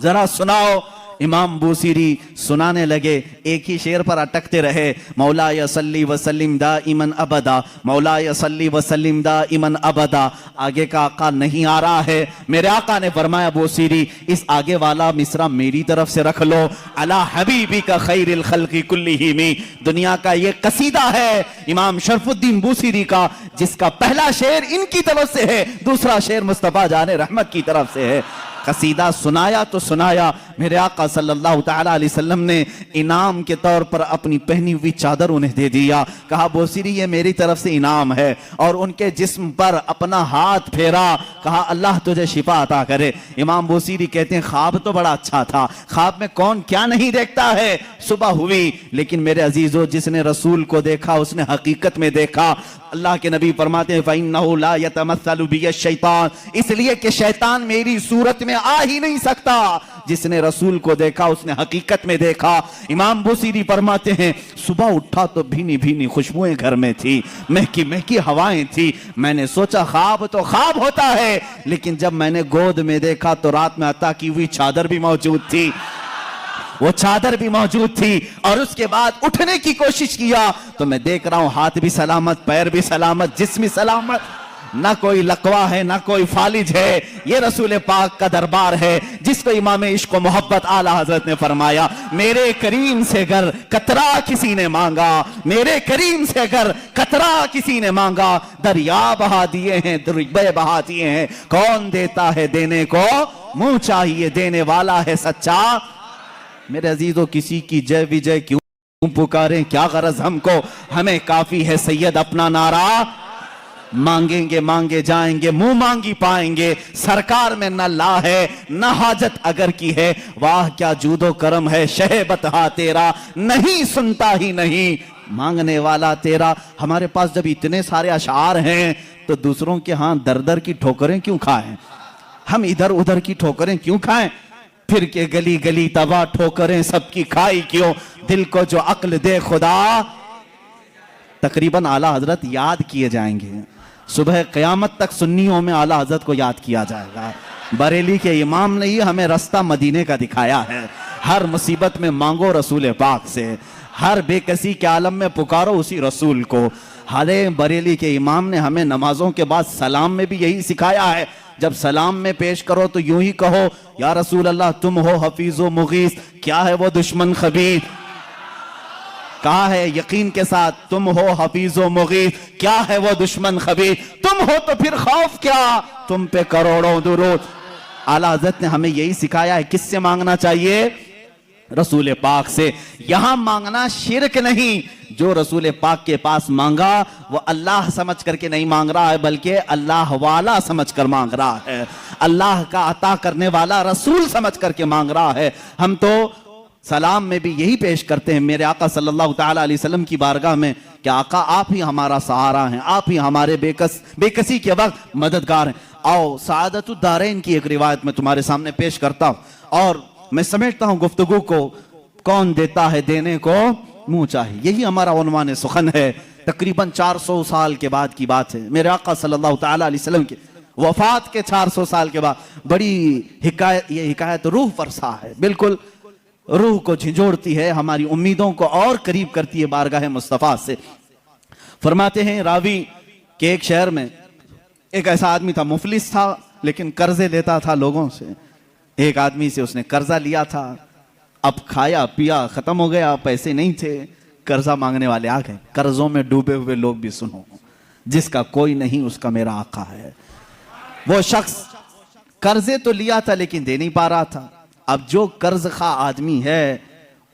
Speaker 1: जरा सुनाओ। इमाम बूसीरी सुनाने लगे, एक ही शेर पर अटकते रहे, मौला यसल्ली वसल्लिम दाइमन अबदा, मौला यसल्ली वसल्लिम दाइमन अबदा। आगे का आका नहीं आ रहा है। मेरे आका ने फरमाया, बूसीरी, इस आगे वाला मिसरा मेरी तरफ से रख लो, अला हबीबी का खैरिल खल्क़ि कुल्लिहिमी। दुनिया का ये कसीदा है इमाम शरफुद्दीन बूसीरी का, जिसका पहला शेर इनकी तरफ से है, दूसरा शेर मुस्तफा जाने रहमत की तरफ से है। कसीदा सुनाया तो सुनाया, मेरे आका सल्लल्लाहु तआला अलैहि वसल्लम ने इनाम के तौर पर अपनी पहनी हुई चादर उन्हें दे दिया। कहा, बूसीरी, ये मेरी तरफ से इनाम है। और उनके जिस्म पर अपना हाथ फेरा, कहा, अल्लाह तुझे शिफा अता करे। इमाम बूसीरी कहते हैं, ख्वाब तो बड़ा अच्छा था, ख्वाब में कौन क्या नहीं देखता है। सुबह हुई, लेकिन मेरे अजीजों, जिसने रसूल को देखा उसने हकीकत में देखा। अल्लाह के नबी फरमाते हैं, फ़इन्नहु ला यतमस्सलु बिय शैतान, इसलिए कि शैतान मेरी सूरत में आ ही नहीं सकता। जिसने रसूल को देखा उसने हकीकत में देखा। इमाम बूसीरी फरमाते हैं, सुबह उठा तो भीनी भीनी खुशबुएं घर में थी, महकी महकी हवाएं थी। मैंने सोचा ख्वाब तो ख्वाब होता है, लेकिन जब मैंने गोद में देखा तो रात में अता की हुई चादर भी मौजूद थी, वो चादर भी मौजूद थी। और उसके बाद उठने की कोशिश किया तो मैं देख रहा हूं हाथ भी सलामत, पैर भी सलामत, जिस्म भी सलामत, ना कोई लकवा है ना कोई फालिज है। ये रसूल पाक का दरबार है, जिसको इमाम इश्क व मोहब्बत आला हजरत ने फरमाया, मेरे करीम से अगर कतरा किसी ने मांगा, मेरे करीम से अगर कतरा किसी ने मांगा, दरिया बहा दिए हैं, दरिया बहा दिए हैं। कौन देता है देने को, मुंह चाहिए देने वाला है सच्चा। मेरे अजीजों, किसी की जय विजय क्यों पुकारें, क्या गरज हमको, हमें काफी है सैयद अपना नारा। मांगेंगे मांगे जाएंगे, मुंह मांगी पाएंगे। सरकार में न ला है न हाजत अगर की है, वाह क्या जूदो करम है शहबत हा तेरा, नहीं सुनता ही नहीं मांगने वाला तेरा। हमारे पास जब इतने सारे अशार हैं तो दूसरों के हाथ दर दर की ठोकरें क्यों खाएं, हम इधर उधर की ठोकरें क्यों खाएं, फिर के गली गली तबाह ठोकरें सबकी खाई क्यों। दिल को जो अक्ल दे खुदा, तकरीबन आला हजरत याद किए जाएंगे, सुबह क़यामत तक सुन्नियों में आला हजरत को याद किया जाएगा। बरेली के इमाम ने ही हमें रास्ता मदीने का दिखाया है। हर मुसीबत में मांगो रसूल पाक से, हर बेकसी के आलम में पुकारो उसी रसूल को। हाले बरेली के इमाम ने हमें नमाजों के बाद सलाम में भी यही सिखाया है, जब सलाम में पेश करो तो यूं ही कहो, या रसूल अल्लाह तुम हो हफीज़ो मुगीस, क्या है वो दुश्मन खबीर। कहा है यकीन के साथ, तुम हो हफीज़ो मुगीस, क्या है वो दुश्मन खबीर। तुम हो तो फिर खौफ क्या, तुम पे करोड़ों दुरूद। आला हज़रत ने हमें यही सिखाया है। किससे मांगना चाहिए, रसूल पाक से। यहां मांगना शिरक नहीं, जो रसूल पाक के पास मांगा वो अल्लाह समझ करके नहीं मांग रहा है, बल्कि अल्लाह वाला समझ कर मांग रहा है, अल्लाह का अता करने वाला रसूल समझ करके मांग रहा है। हम तो सलाम में भी यही पेश करते हैं मेरे आका सल्लल्लाहु तआला अलैहि वसल्लम की बारगाह में कि आका आप ही हमारा सहारा हैं, आप ही हमारे बेकसी के वक्त मददगार हैं। आओ सआदतुद दारैन की एक रिवायत में तुम्हारे सामने पेश करता हूं और मैं समेटता हूं गुफ्तगू को। कौन देता है देने को, मुंह चाहे। यही हमारा उन्वान सुखन है। तकरीबन 400 साल के बाद की बात है, मेरे आका सल्लल्लाहु ताला अलैहि वसल्लम के वफात के 400 साल के बाद बड़ी हिकायत, ये हिकायत रूह फरसा है, बिल्कुल रूह को झिंझोड़ती है, हमारी उम्मीदों को और करीब करती है बारगाह मुस्तफ़ा से। फरमाते हैं रावी कि एक शहर में एक ऐसा आदमी था, मुफलिस था लेकिन कर्जे लेता था लोगों से। एक आदमी से उसने कर्जा लिया था, अब खाया पिया खत्म हो गया, पैसे नहीं थे, कर्जा मांगने वाले आ गए। कर्जों में डूबे हुए लोग भी सुनो, जिसका कोई नहीं उसका मेरा आका है। वो शख्स कर्जे तो लिया था लेकिन दे नहीं पा रहा था। अब जो कर्ज खा आदमी है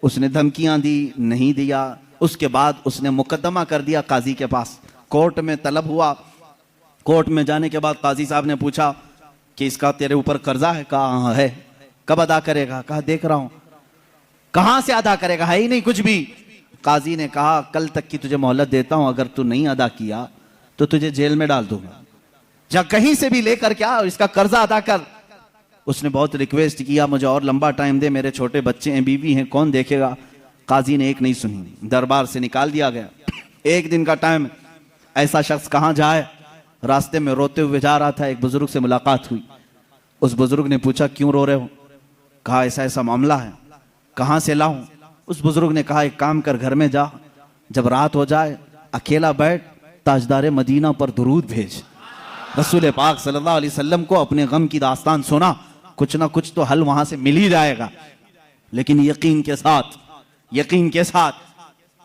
Speaker 1: उसने धमकियां दी, नहीं दिया। उसके बाद उसने मुकदमा कर दिया काजी के पास, कोर्ट में तलब हुआ। कोर्ट में जाने के बाद काजी साहब ने पूछा कि इसका तेरे ऊपर कर्जा है? कहा हाँ है। कब अदा करेगा? कहा देख रहा हूं। कहां से अदा करेगा? है ही नहीं कुछ भी। काजी ने कहा कल तक की तुझे मोहलत देता हूं, अगर तू नहीं अदा किया तो तुझे जेल में डाल दूंगा, जा कहीं से भी लेकर क्या इसका कर्जा अदा कर। उसने बहुत रिक्वेस्ट किया, मुझे और लंबा टाइम दे, मेरे छोटे बच्चे हैं, बीवी हैं, कौन देखेगा। काजी ने एक नहीं सुनी, दरबार से निकाल दिया गया। एक दिन का टाइम, ऐसा शख्स कहां जाए, रास्ते में रोते हुए जा रहा था, एक बुजुर्ग से मुलाकात हुई। उस बुजुर्ग ने पूछा क्यों रो रहे हो? कहा ऐसा ऐसा मामला है। कहां से लाऊं? उस बुजुर्ग ने कहा एक काम कर, घर में जा, जब रात हो जाए अकेला बैठ, ताजदार मदीना पर दुरूद भेज। रसूल पाक सल्लल्लाहु अलैहि वसल्लम को अपने गम की दास्तान सुना, कुछ ना कुछ तो हल वहां से मिल ही जाएगा। लेकिन यकीन के साथ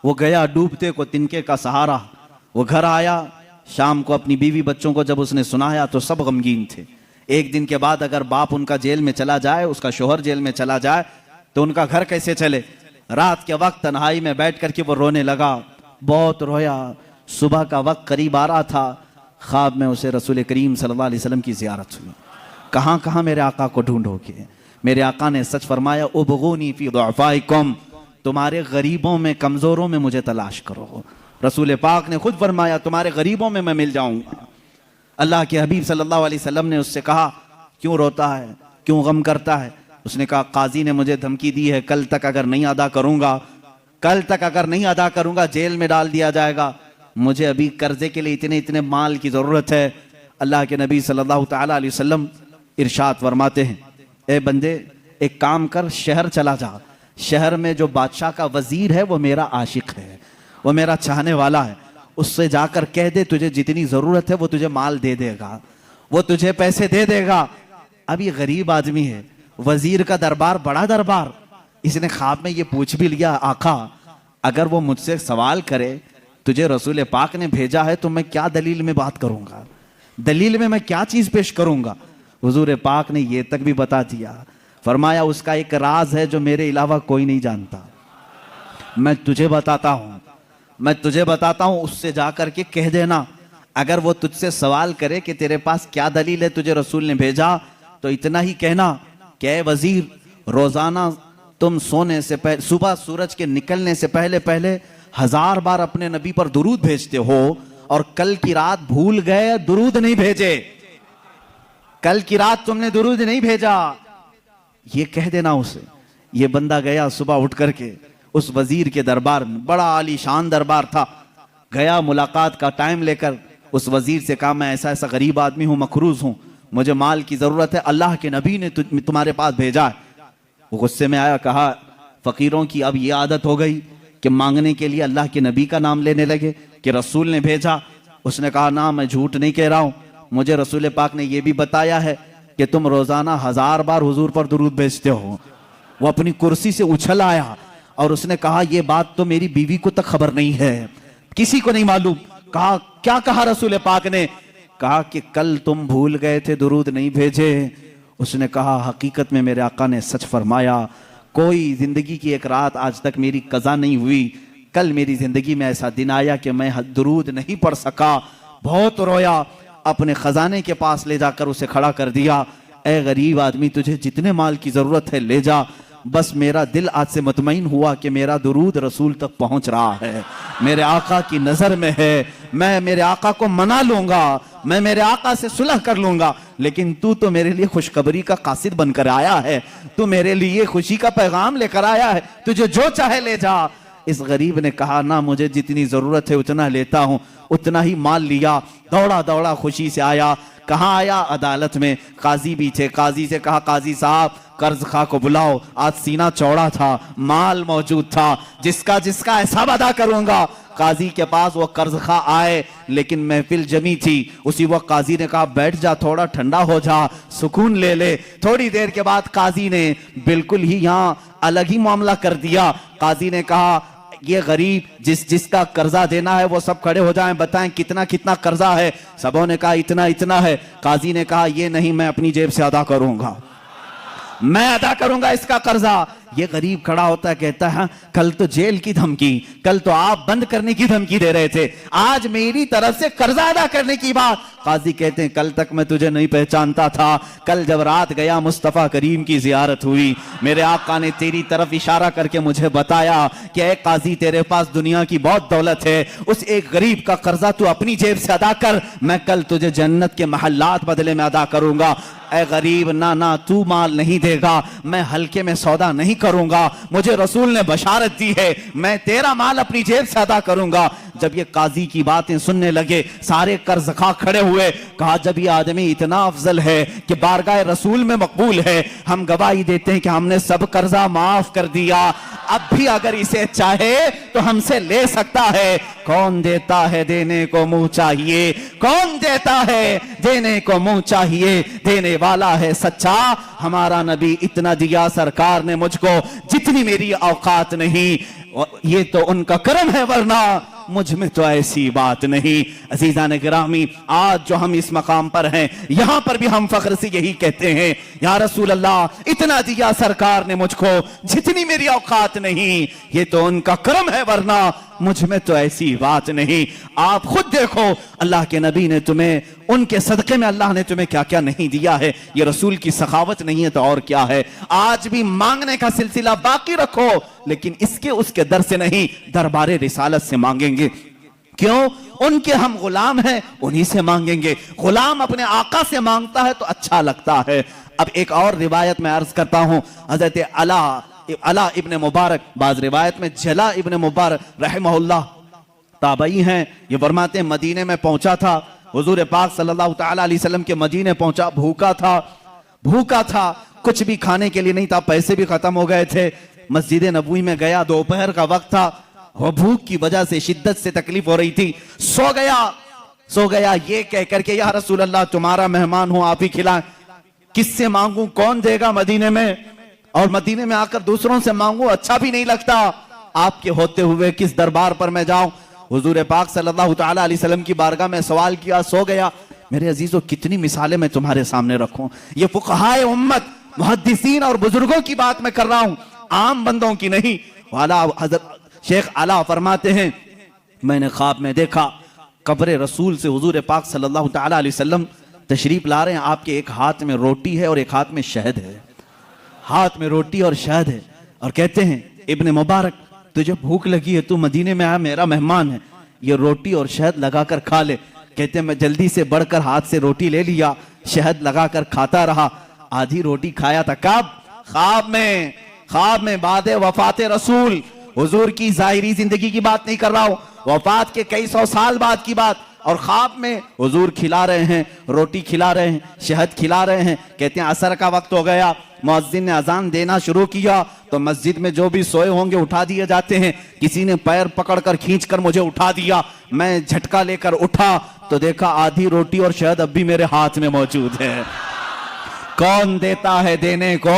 Speaker 1: वो गया, डूबते को तिनके का सहारा। वो घर आया, शाम को अपनी बीवी बच्चों को जब उसने सुनाया तो सब गमगीन थे। एक दिन के बाद अगर बाप उनका जेल में चला जाए, उसका शोहर जेल में चला जाए, तो उनका घर कैसे चले। रात के वक्त तन्हाई में बैठ करके वो रोने लगा, बहुत रोया। सुबह का वक्त करीब आ रहा था, ख्वाब में उसे रसूल करीम सल्लल्लाहु अलैहि वसल्लम की ज़ियारत हुई। कहाँ कहाँ मेरे आका को ढूंढोगे? मेरे आका ने सच फरमाया, उबगूनी फी दुअफ़ाइकुम, तुम्हारे गरीबों में, कमज़ोरों में मुझे तलाश करो। रसूल पाक ने खुद फरमाया, तुम्हारे गरीबों में मैं मिल जाऊंगा। अल्लाह के हबीब सल्लल्लाहु अलैहि वसल्लम ने उससे कहा, क्यों रोता है, क्यों गम करता है? उसने कहा काजी ने मुझे धमकी दी है, कल तक अगर नहीं अदा करूंगा जेल में डाल दिया जाएगा। मुझे अभी कर्जे के लिए इतने माल की जरूरत है। अल्लाह के नबी सल्लल्लाहु ताला अलैहि वसल्लम इरशाद फरमाते हैं, ए बंदे एक काम कर, शहर चला जा। शहर में जो बादशाह का वजीर है वो मेरा आशिक है, वो मेरा चाहने वाला है। उससे जाकर कह दे तुझे जितनी जरूरत है वो तुझे माल दे देगा, वो तुझे पैसे दे देगा। अब ये गरीब आदमी है, वजीर का दरबार बड़ा दरबार। इसने ख्वाब में ये पूछ भी लिया, आका अगर वो मुझसे सवाल करे तुझे रसूल पाक ने भेजा है तो मैं क्या दलील में बात करूंगा, दलील में मैं क्या चीज पेश करूंगा। हुजूर पाक ने ये तक भी बता दिया, फरमाया उसका एक राज है जो मेरे अलावा कोई नहीं जानता, मैं तुझे बताता हूं, उससे जाकर के कह देना। अगर वो तुझसे सवाल करे कि तेरे पास क्या दलील है, तुझे रसूल ने भेजा, तो इतना ही कहना कि ऐ वजीर, रोजाना तुम सोने से पहले, सुबह सूरज के निकलने से पहले पहले 1000 बार अपने नबी पर दुरूद भेजते हो, और कल की रात भूल गए, दुरूद नहीं भेजे, कल की रात तुमने दुरूद नहीं भेजा, ये कह देना उसे। ये बंदा गया सुबह उठ करके उस वजीर के दरबार में, बड़ा आलीशान दरबार था, गया मुलाकात का टाइम लेकर उस वजीर से कहा, मैं ऐसा ऐसा गरीब आदमी हूं, मखरूज हूं, मुझे माल की जरूरत है, अल्लाह के नबी ने तुम्हारे पास भेजा है। वो गुस्से में आया, कहा फकीरों की अब ये आदत हो गई कि मांगने के लिए अल्लाह के नबी का नाम लेने लगे कि रसूल ने भेजा। उसने कहा ना, मैं झूठ नहीं कह रहा हूं, मुझे रसूल पाक ने यह भी बताया है कि तुम रोजाना 1000 बार हुजूर पर दुरूद भेजते हो। वो अपनी कुर्सी से उछल आया और उसने कहा, यह बात तो मेरी बीवी को तक खबर नहीं है, किसी को नहीं मालूम। कहा क्या कहा रसूल पाक ने? कहा कि कल तुम भूल गए थे, दुरूद नहीं भेजे। उसने कहा हकीकत में मेरे आका ने सच फरमाया, कोई जिंदगी की एक रात आज तक मेरी कज़ा नहीं हुई, कल मेरी जिंदगी में ऐसा दिन आया कि मैं दुरूद नहीं पढ़ सका, बहुत रोया, अपने खजाने के पास ले जाकर उसे खड़ा कर दिया। ए गरीब आदमी, तुझे जितने माल की जरूरत है ले जा, बस मेरा दिल आज से मुतमईन हुआ कि मेरा दुरूद रसूल तक पहुंच रहा है, मेरे आका की नजर में है, मैं मेरे आका को मना लूंगा, मैं मेरे आका से सुलह कर लूंगा। लेकिन तू तो मेरे लिए खुशखबरी का कासिद बनकर आया है, तू मेरे लिए खुशी का पैगाम लेकर आया है, तुझे जो चाहे ले जा। इस गरीब ने कहा ना, मुझे जितनी जरूरत है उतना लेता हूं। उतना ही माल लिया, दौड़ा दौड़ा खुशी से आया। कहाँ आया? अदालत में। काजी भी थे। काजी से कहा, काजी साहब कर्ज खा को बुलाओ। आज सीना चौड़ा था, माल मौजूद था, जिसका जिसका हिसाब अदा करूंगा। काजी के पास वो कर्ज खा आए, लेकिन महफिल जमी थी। उसी वक्त काजी ने कहा, बैठ जा, थोड़ा ठंडा हो जा, सुकून ले ले। थोड़ी देर के बाद काजी ने बिल्कुल ही यहाँ अलग ही मामला कर दिया। काजी ने कहा, ये गरीब जिसका कर्जा देना है वो सब खड़े हो जाएं, बताएं कितना कितना कर्जा है। सबों ने कहा इतना इतना है। काजी ने कहा, ये नहीं, मैं अपनी जेब से अदा करूंगा, मैं अदा करूंगा इसका कर्जा। ये गरीब खड़ा होता है, कहता है, कल तो जेल की धमकी, कल तो आप बंद करने की धमकी दे रहे थे, आज मेरी तरफ से कर्जा अदा करने की बात। काजी कहते हैं, कल तक मैं तुझे नहीं पहचानता था, कल जब रात गया मुस्तफा करीम की जियारत हुई, मेरे आका ने तेरी तरफ इशारा करके मुझे बताया कि ऐ काजी, तेरे पास दुनिया की बहुत दौलत है, उस एक गरीब का कर्जा तू अपनी जेब से अदा कर, मैं कल तुझे जन्नत के महल्लात बदले में अदा करूंगा। ऐ गरीब, ना ना, तू माल नहीं देगा, मैं हल्के में सौदा नहीं करूंगा, मुझे रसूल ने बशारत दी है, मैं तेरा माल अपनी जेब से अदा करूंगा। जब ये काजी की बातें सुनने लगे, सारे कर्जखा खड़े हुए। कहा, जब ये आदमी इतना अफजल है कि बारगाह रसूल में मकबूल है, हम गवाही देते हैं कि हमने सब कर्जा माफ कर दिया। अब भी अगर इसे चाहे तो हमसे ले सकता है। कौन देता है देने को मुंह चाहिए, कौन देता है देने को मुंह चाहिए, देने वाला है सच्चा हमारा नबी। इतना दिया सरकार ने मुझको जितनी मेरी औकात नहीं, ये तो उनका करम है, वरना मुझ में तो ऐसी बात नहीं। अजीजान गिरामी, आज जो हम इस मकाम पर हैं, यहां पर भी हम फख्र से यही कहते हैं, या रसूल अल्लाह, इतना दिया सरकार ने मुझको जितनी मेरी औकात नहीं, ये तो उनका करम है, वरना मुझ में तो ऐसी बात नहीं। आप खुद देखो, अल्लाह के नबी ने तुम्हें, उनके सदके में अल्लाह ने तुम्हें क्या क्या नहीं दिया है। ये रसूल की सखावत नहीं है तो और क्या है। आज भी मांगने का सिलसिला बाकी रखो, लेकिन इसके उसके दर से नहीं, दरबारे रिसालत से मांगेंगे। क्यों? उनके हम गुलाम हैं, उन्हीं से मांगेंगे। गुलाम अपने आका से मांगता है तो अच्छा लगता है। अब एक और रिवायत में अर्ज करता हूं, हजरत अला इब्ने मुबारक, बाज रिवायत में जला इब्ने मुबारक रहमहुल्लाह ताबई हैं, ये फरमाते हैं, मदीने में पहुंचा था, हुजूर पाक सल्लल्लाहु तआला अलैहि वसल्लम के मदीने पहुंचा, भूखा था, कुछ भी खाने के लिए नहीं था, पैसे भी खत्म हो गए थे। मस्जिद नबवी में गया, दोपहर का वक्त था, वो भूख की वजह से शिद्दत से तकलीफ हो रही थी, सो गया ये कह करके, या रसूल अल्लाह, तुम्हारा मेहमान हूं, आप ही खिलाएं। किससे मांगू, कौन देगा मदीने में, और मदीने में आकर दूसरों से मांगू, अच्छा भी नहीं लगता। आपके होते हुए किस दरबार पर मैं जाऊं। हुजूर पाक सल्लल्लाहु तआला अलैहि वसल्लम की बारगाह में सवाल किया, सो गया। मेरे अजीजों, कितनी मिसालें मैं तुम्हारे सामने रखूं। ये फुक़हाए उम्मत, मुहद्दिसीन और बुजुर्गों की बात मैं कर रहा हूं, आम बंदों की नहीं। वाला हजरत शेख आला फरमाते हैं, मैंने ख्वाब में देखा, कब्र रसूल से हुजूर पाक सल्लल्लाहु तआला अलैहि वसल्लम तशरीफ ला रहे हैं, आपके एक हाथ में रोटी है और एक हाथ में शहद है, हाथ में रोटी और शहद है, और कहते हैं, इब्ने मुबारक, तुझे भूख लगी है, तू मदीने में आया, मेरा मेहमान है, ये रोटी और शहद लगाकर खा ले। कहते हैं, मैं जल्दी से बढ़कर हाथ से रोटी ले लिया, शहद लगाकर खाता रहा। आधी रोटी खाया था, कब? ख्वाब में बाद वफात रसूल, हुजूर की जाहिरी जिंदगी की बात नहीं कर रहा हूं, वफात के कई सौ साल बाद की बात। और ख्वाब में हुजूर खिला रहे हैं, रोटी खिला रहे हैं, शहद खिला रहे हैं। कहते हैं, असर का वक्त हो गया, मुअज्जिन ने अजान देना शुरू किया, तो मस्जिद में जो भी सोए होंगे उठा दिए जाते हैं। किसी ने पैर पकड़कर खींचकर मुझे उठा दिया, मैं झटका लेकर उठा तो देखा आधी रोटी और शहद अब भी मेरे हाथ में मौजूद है। कौन देता है देने को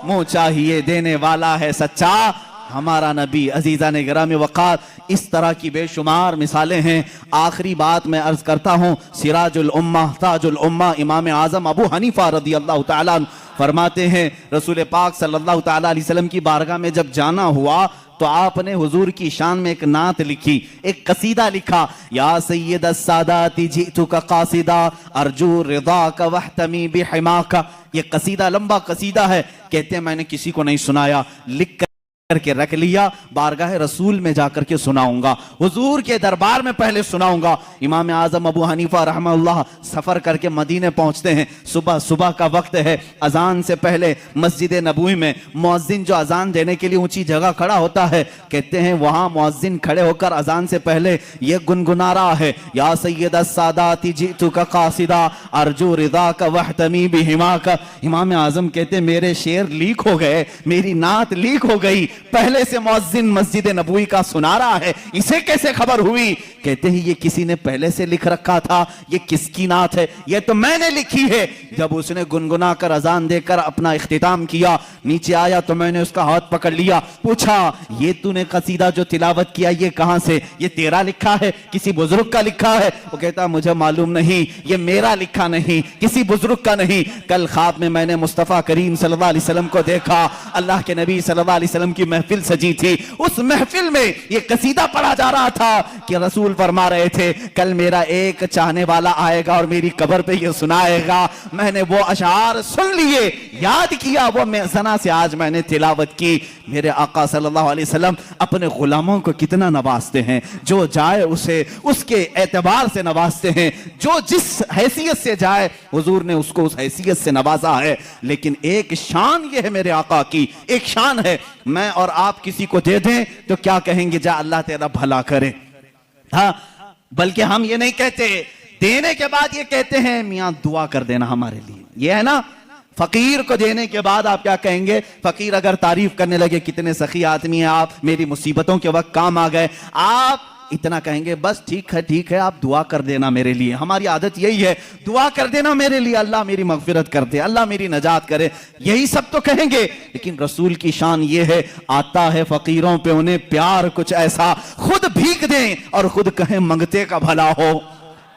Speaker 1: मुंह चाहिए, देने वाला है सच्चा हमारा नबी। अजीजा ने गिरामी वक़ार, इस तरह की बेशुमार मिसालें हैं। आखिरी बात मैं अर्ज करता हूँ, सिराजुल उम्मा ताजुल उम्मा इमाम आज़म अबू हनीफा रदियल्लाहु ताला फरमाते हैं, रसूल पाक सल्लल्लाहु ताला अलैहि वसल्लम की बारगाह में जब जाना हुआ तो आपने हुजूर की शान में एक नात लिखी, एक कसीदा लिखा, या सय्यद अस्सादाती जितुका कासिदा अर्जू रिदाका वहतमी बिहिमाका। ये कसीदा लंबा कसीदा है, कहते हैं मैंने किसी को नहीं सुनाया, लिख करके रख लिया, बारगाह रसूल में जाकर के सुनाऊंगा, हुजूर के दरबार में पहले सुनाऊंगा। इमाम आजम अबू हनीफा रहमतुल्लाह सफर करके मदीने पहुंचते हैं। सुबह सुबह का वक्त है, अजान से पहले मस्जिद नबवी में मुअज्जिन जो अजान देने के लिए ऊंची जगह खड़ा होता है, कहते हैं वहां मुअज्जिन खड़े होकर अजान से पहले ये गुनगुना रहा है, या सय्यद अस्सादाती जितुका कासिदा अर्जू रिज़ाका वहतमी बिहिमाका। इमाम आजम कहते हैं मेरे शेर लीक हो गए, मेरी नात लीक हो गई, पहले से मुअज्जिन मस्जिद नबवी का सुना रहा है, इसे कैसे खबर हुई? कहते हैं ये किसी ने पहले से लिख रखा था, ये किसकी नात है? ये तो मैंने लिखी है। जब उसने गुनगुना कर अजान देकर अपना इख्तिताम किया, नीचे आया तो मैंने उसका हाथ पकड़ लिया, पूछा ये तूने कसीदा जो तिलावत किया ये कहां से? ये तेरा लिखा है, किसी बुजुर्ग का लिखा है? वो कहता मुझे मालूम नहीं, ये मेरा लिखा नहीं, किसी बुजुर्ग का नहीं। कल ख्वाब में मैंने मुस्तफा करीम सल्लल्लाहु अलैहि वसल्लम को देखा, अल्लाह के नबी सल्लल्लाहु अलैहि वसल्लम की महफिल सजी थी, उस महफिल में ये कसीदा पढ़ा जा रहा था कि रसूल फरमा रहे थे कल मेरा एक चाहने वाला आएगा और मेरी कब्र पे ये सुनाएगा। मैंने वो अशार सुन लिए, याद किया, वो मेज़ना से आज मैंने तिलावत की। मेरे आका सल्लल्लाहु अलैहि वसल्लम अपने गुलामों को कितना नवाजते हैं, जो जाए उसे उसके एतबार से नवाजते हैं, जो जिस हैसियत से जाए हुजूर ने उसको उस हैसियत से नवाजा है। लेकिन एक शान ये है मेरे आका की, एक शान है, मैं और आप किसी को दे दें तो क्या कहेंगे, जा अल्लाह तेरा भला करे। हाँ, बल्कि हम ये नहीं कहते, देने के बाद ये कहते हैं मियां दुआ कर देना हमारे लिए। ये है ना, फकीर को देने के बाद आप क्या कहेंगे? फकीर अगर तारीफ करने लगे कितने सखी आदमी हैं आप, मेरी मुसीबतों के वक्त काम आ गए, आप इतना कहेंगे बस ठीक है आप दुआ कर देना मेरे लिए। हमारी आदत यही है, दुआ कर देना मेरे लिए, अल्लाह मेरी मगफिरत कर दे, अल्लाह मेरी नजात करे, यही सब तो कहेंगे। लेकिन रसूल की शान ये है, आता है फकीरों पे उन्हें प्यार कुछ ऐसा, खुद भीख दें और खुद कहें मंगते का भला हो।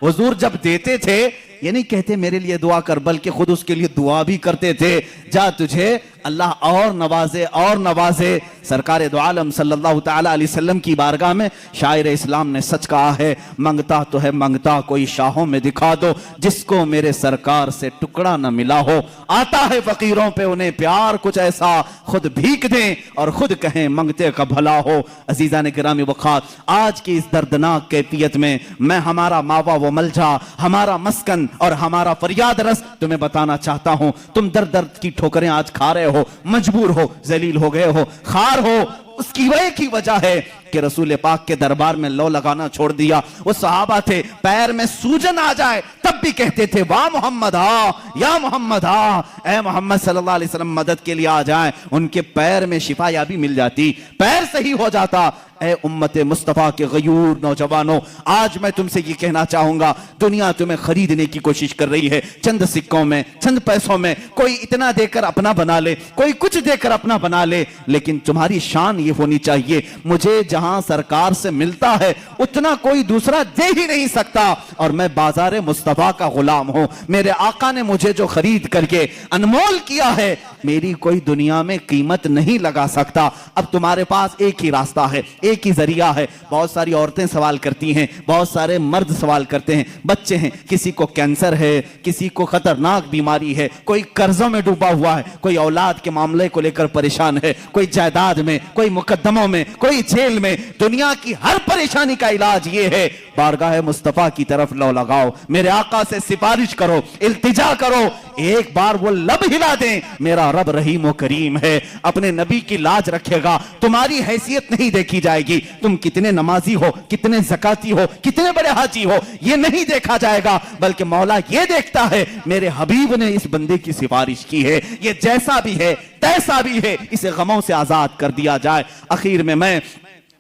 Speaker 1: हुजूर जब देते थे ये नहीं कहते मेरे लिए दुआ कर, बल्कि खुद उसके लिए दुआ भी करते थे, जा तुझे अल्लाह और नवाजे और नवाजे। सरकार दो आलम सल्लल्लाहु ताला अलैहि वसल्लम की बारगाह में शायर इस्लाम ने सच कहा है, मंगता तो है मंगता कोई शाहों में दिखा दो, जिसको मेरे सरकार से टुकड़ा न मिला हो। आता है फकीरों पे उन्हें प्यार कुछ ऐसा, खुद भीख दें और खुद कहें मंगते का भला हो। अजीजा ने गिरामी वक़ात, आज की इस दर्दनाक कैफियत में मैं हमारा मावा व मलजा, हमारा मस्कन और हमारा फरियाद रस तुम्हें बताना चाहता हूं। तुम दर्द दर्द की ठोकरें आज खा रहे हो, मजबूर हो, जलील हो गए हो, खार हो, उसकी वह की वजह है कि रसूल पाक के दरबार में लो लगाना छोड़ दिया। वो सहाबा थे, पैर में सूजन आ जाए तब भी कहते थे वाह मोहम्मद आ, या मोहम्मद आ, ए मोहम्मद सल्लल्लाहु अलैहि वसल्लम मदद के लिए आ जाए। उनके पैर में शिफा याबी मिल जाती, पैर सही हो जाता। ए उम्मत मुस्तफा के गयूर नौजवानों, आज मैं तुमसे ये कहना चाहूंगा, दुनिया तुम्हें खरीदने की कोशिश कर रही है, चंद सिक्कों में, चंद पैसों में। कोई इतना देकर अपना बना ले, कोई कुछ देकर अपना बना ले, लेकिन तुम्हारी शान ये होनी चाहिए, मुझे जहां सरकार से मिलता है उतना कोई दूसरा दे ही नहीं सकता, और मैं बाजार मुस्तफा का गुलाम हूं। मेरे आका ने मुझे जो खरीद करके अनमोल किया है, मेरी कोई दुनिया में कीमत नहीं लगा सकता। अब तुम्हारे पास एक ही रास्ता है, एक ही जरिया है। बहुत सारी औरतें सवाल करती हैं, बहुत सारे मर्द सवाल करते हैं, बच्चे हैं, किसी को कैंसर है, किसी को खतरनाक बीमारी है, कोई कर्जों में डूबा हुआ है, कोई औलाद के मामले को लेकर परेशान है, कोई जायदाद में, कोई मुकद्दमों में, कोई जेल में। दुनिया की हर परेशानी का इलाज ये है, बारगाह मुस्तफा की तरफ लो लगाओ, मेरे आका से सिफारिश करो, इल्तिजा करो, एक बार वो लब हिला दें, मेरा रब रहीम व करीम है, अपने नबी की लाज रखेगा। तुम्हारी हैसियत नहीं देखी जाएगी, तुम कितने नमाजी हो, कितने ज़काती हो, कितने बड़े हाजी हो, ये नहीं देखा जाएगा, बल्कि मौला ये देखता है मेरे हबीब ने इस बंदे की सिफारिश की है, ये जैसा भी है तैसा भी है, इसे गमों से आजाद कर दिया जाए। आखिर में मैं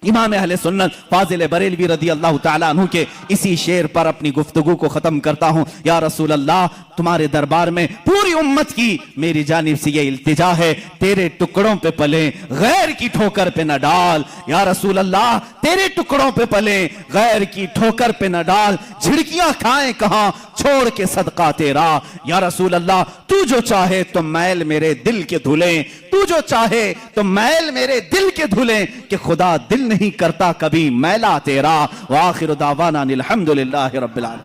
Speaker 1: इमाम अहले सुन्नत फाजिल बरेलवी रदी अल्लाह ताला अन्हु के इसी शेर पर अपनी गुफ्तगू को खत्म करता हूं। या रसूल अल्लाह, तुम्हारे दरबार में पूरी उम्मत की मेरी जानिब से ये इल्तिजा है, तेरे टुकड़ों पे पले, गैर की ठोकर पे न डाल। या रसूल अल्लाह, तेरे टुकड़ों पे पले, गैर की ठोकर पे न डाल, झिड़कियां खाएं कहां, छोड़ के सदका तेरा। या रसूल अल्लाह, तू जो चाहे तो मैल मेरे दिल के धुले, तू जो चाहे तो मैल मेरे दिल के धुले, कि खुदा दिल नहीं करता कभी मैला तेरा। व आखिर दावाना अनिल हम्दुलिल्लाहि रब्बिल आलमीन।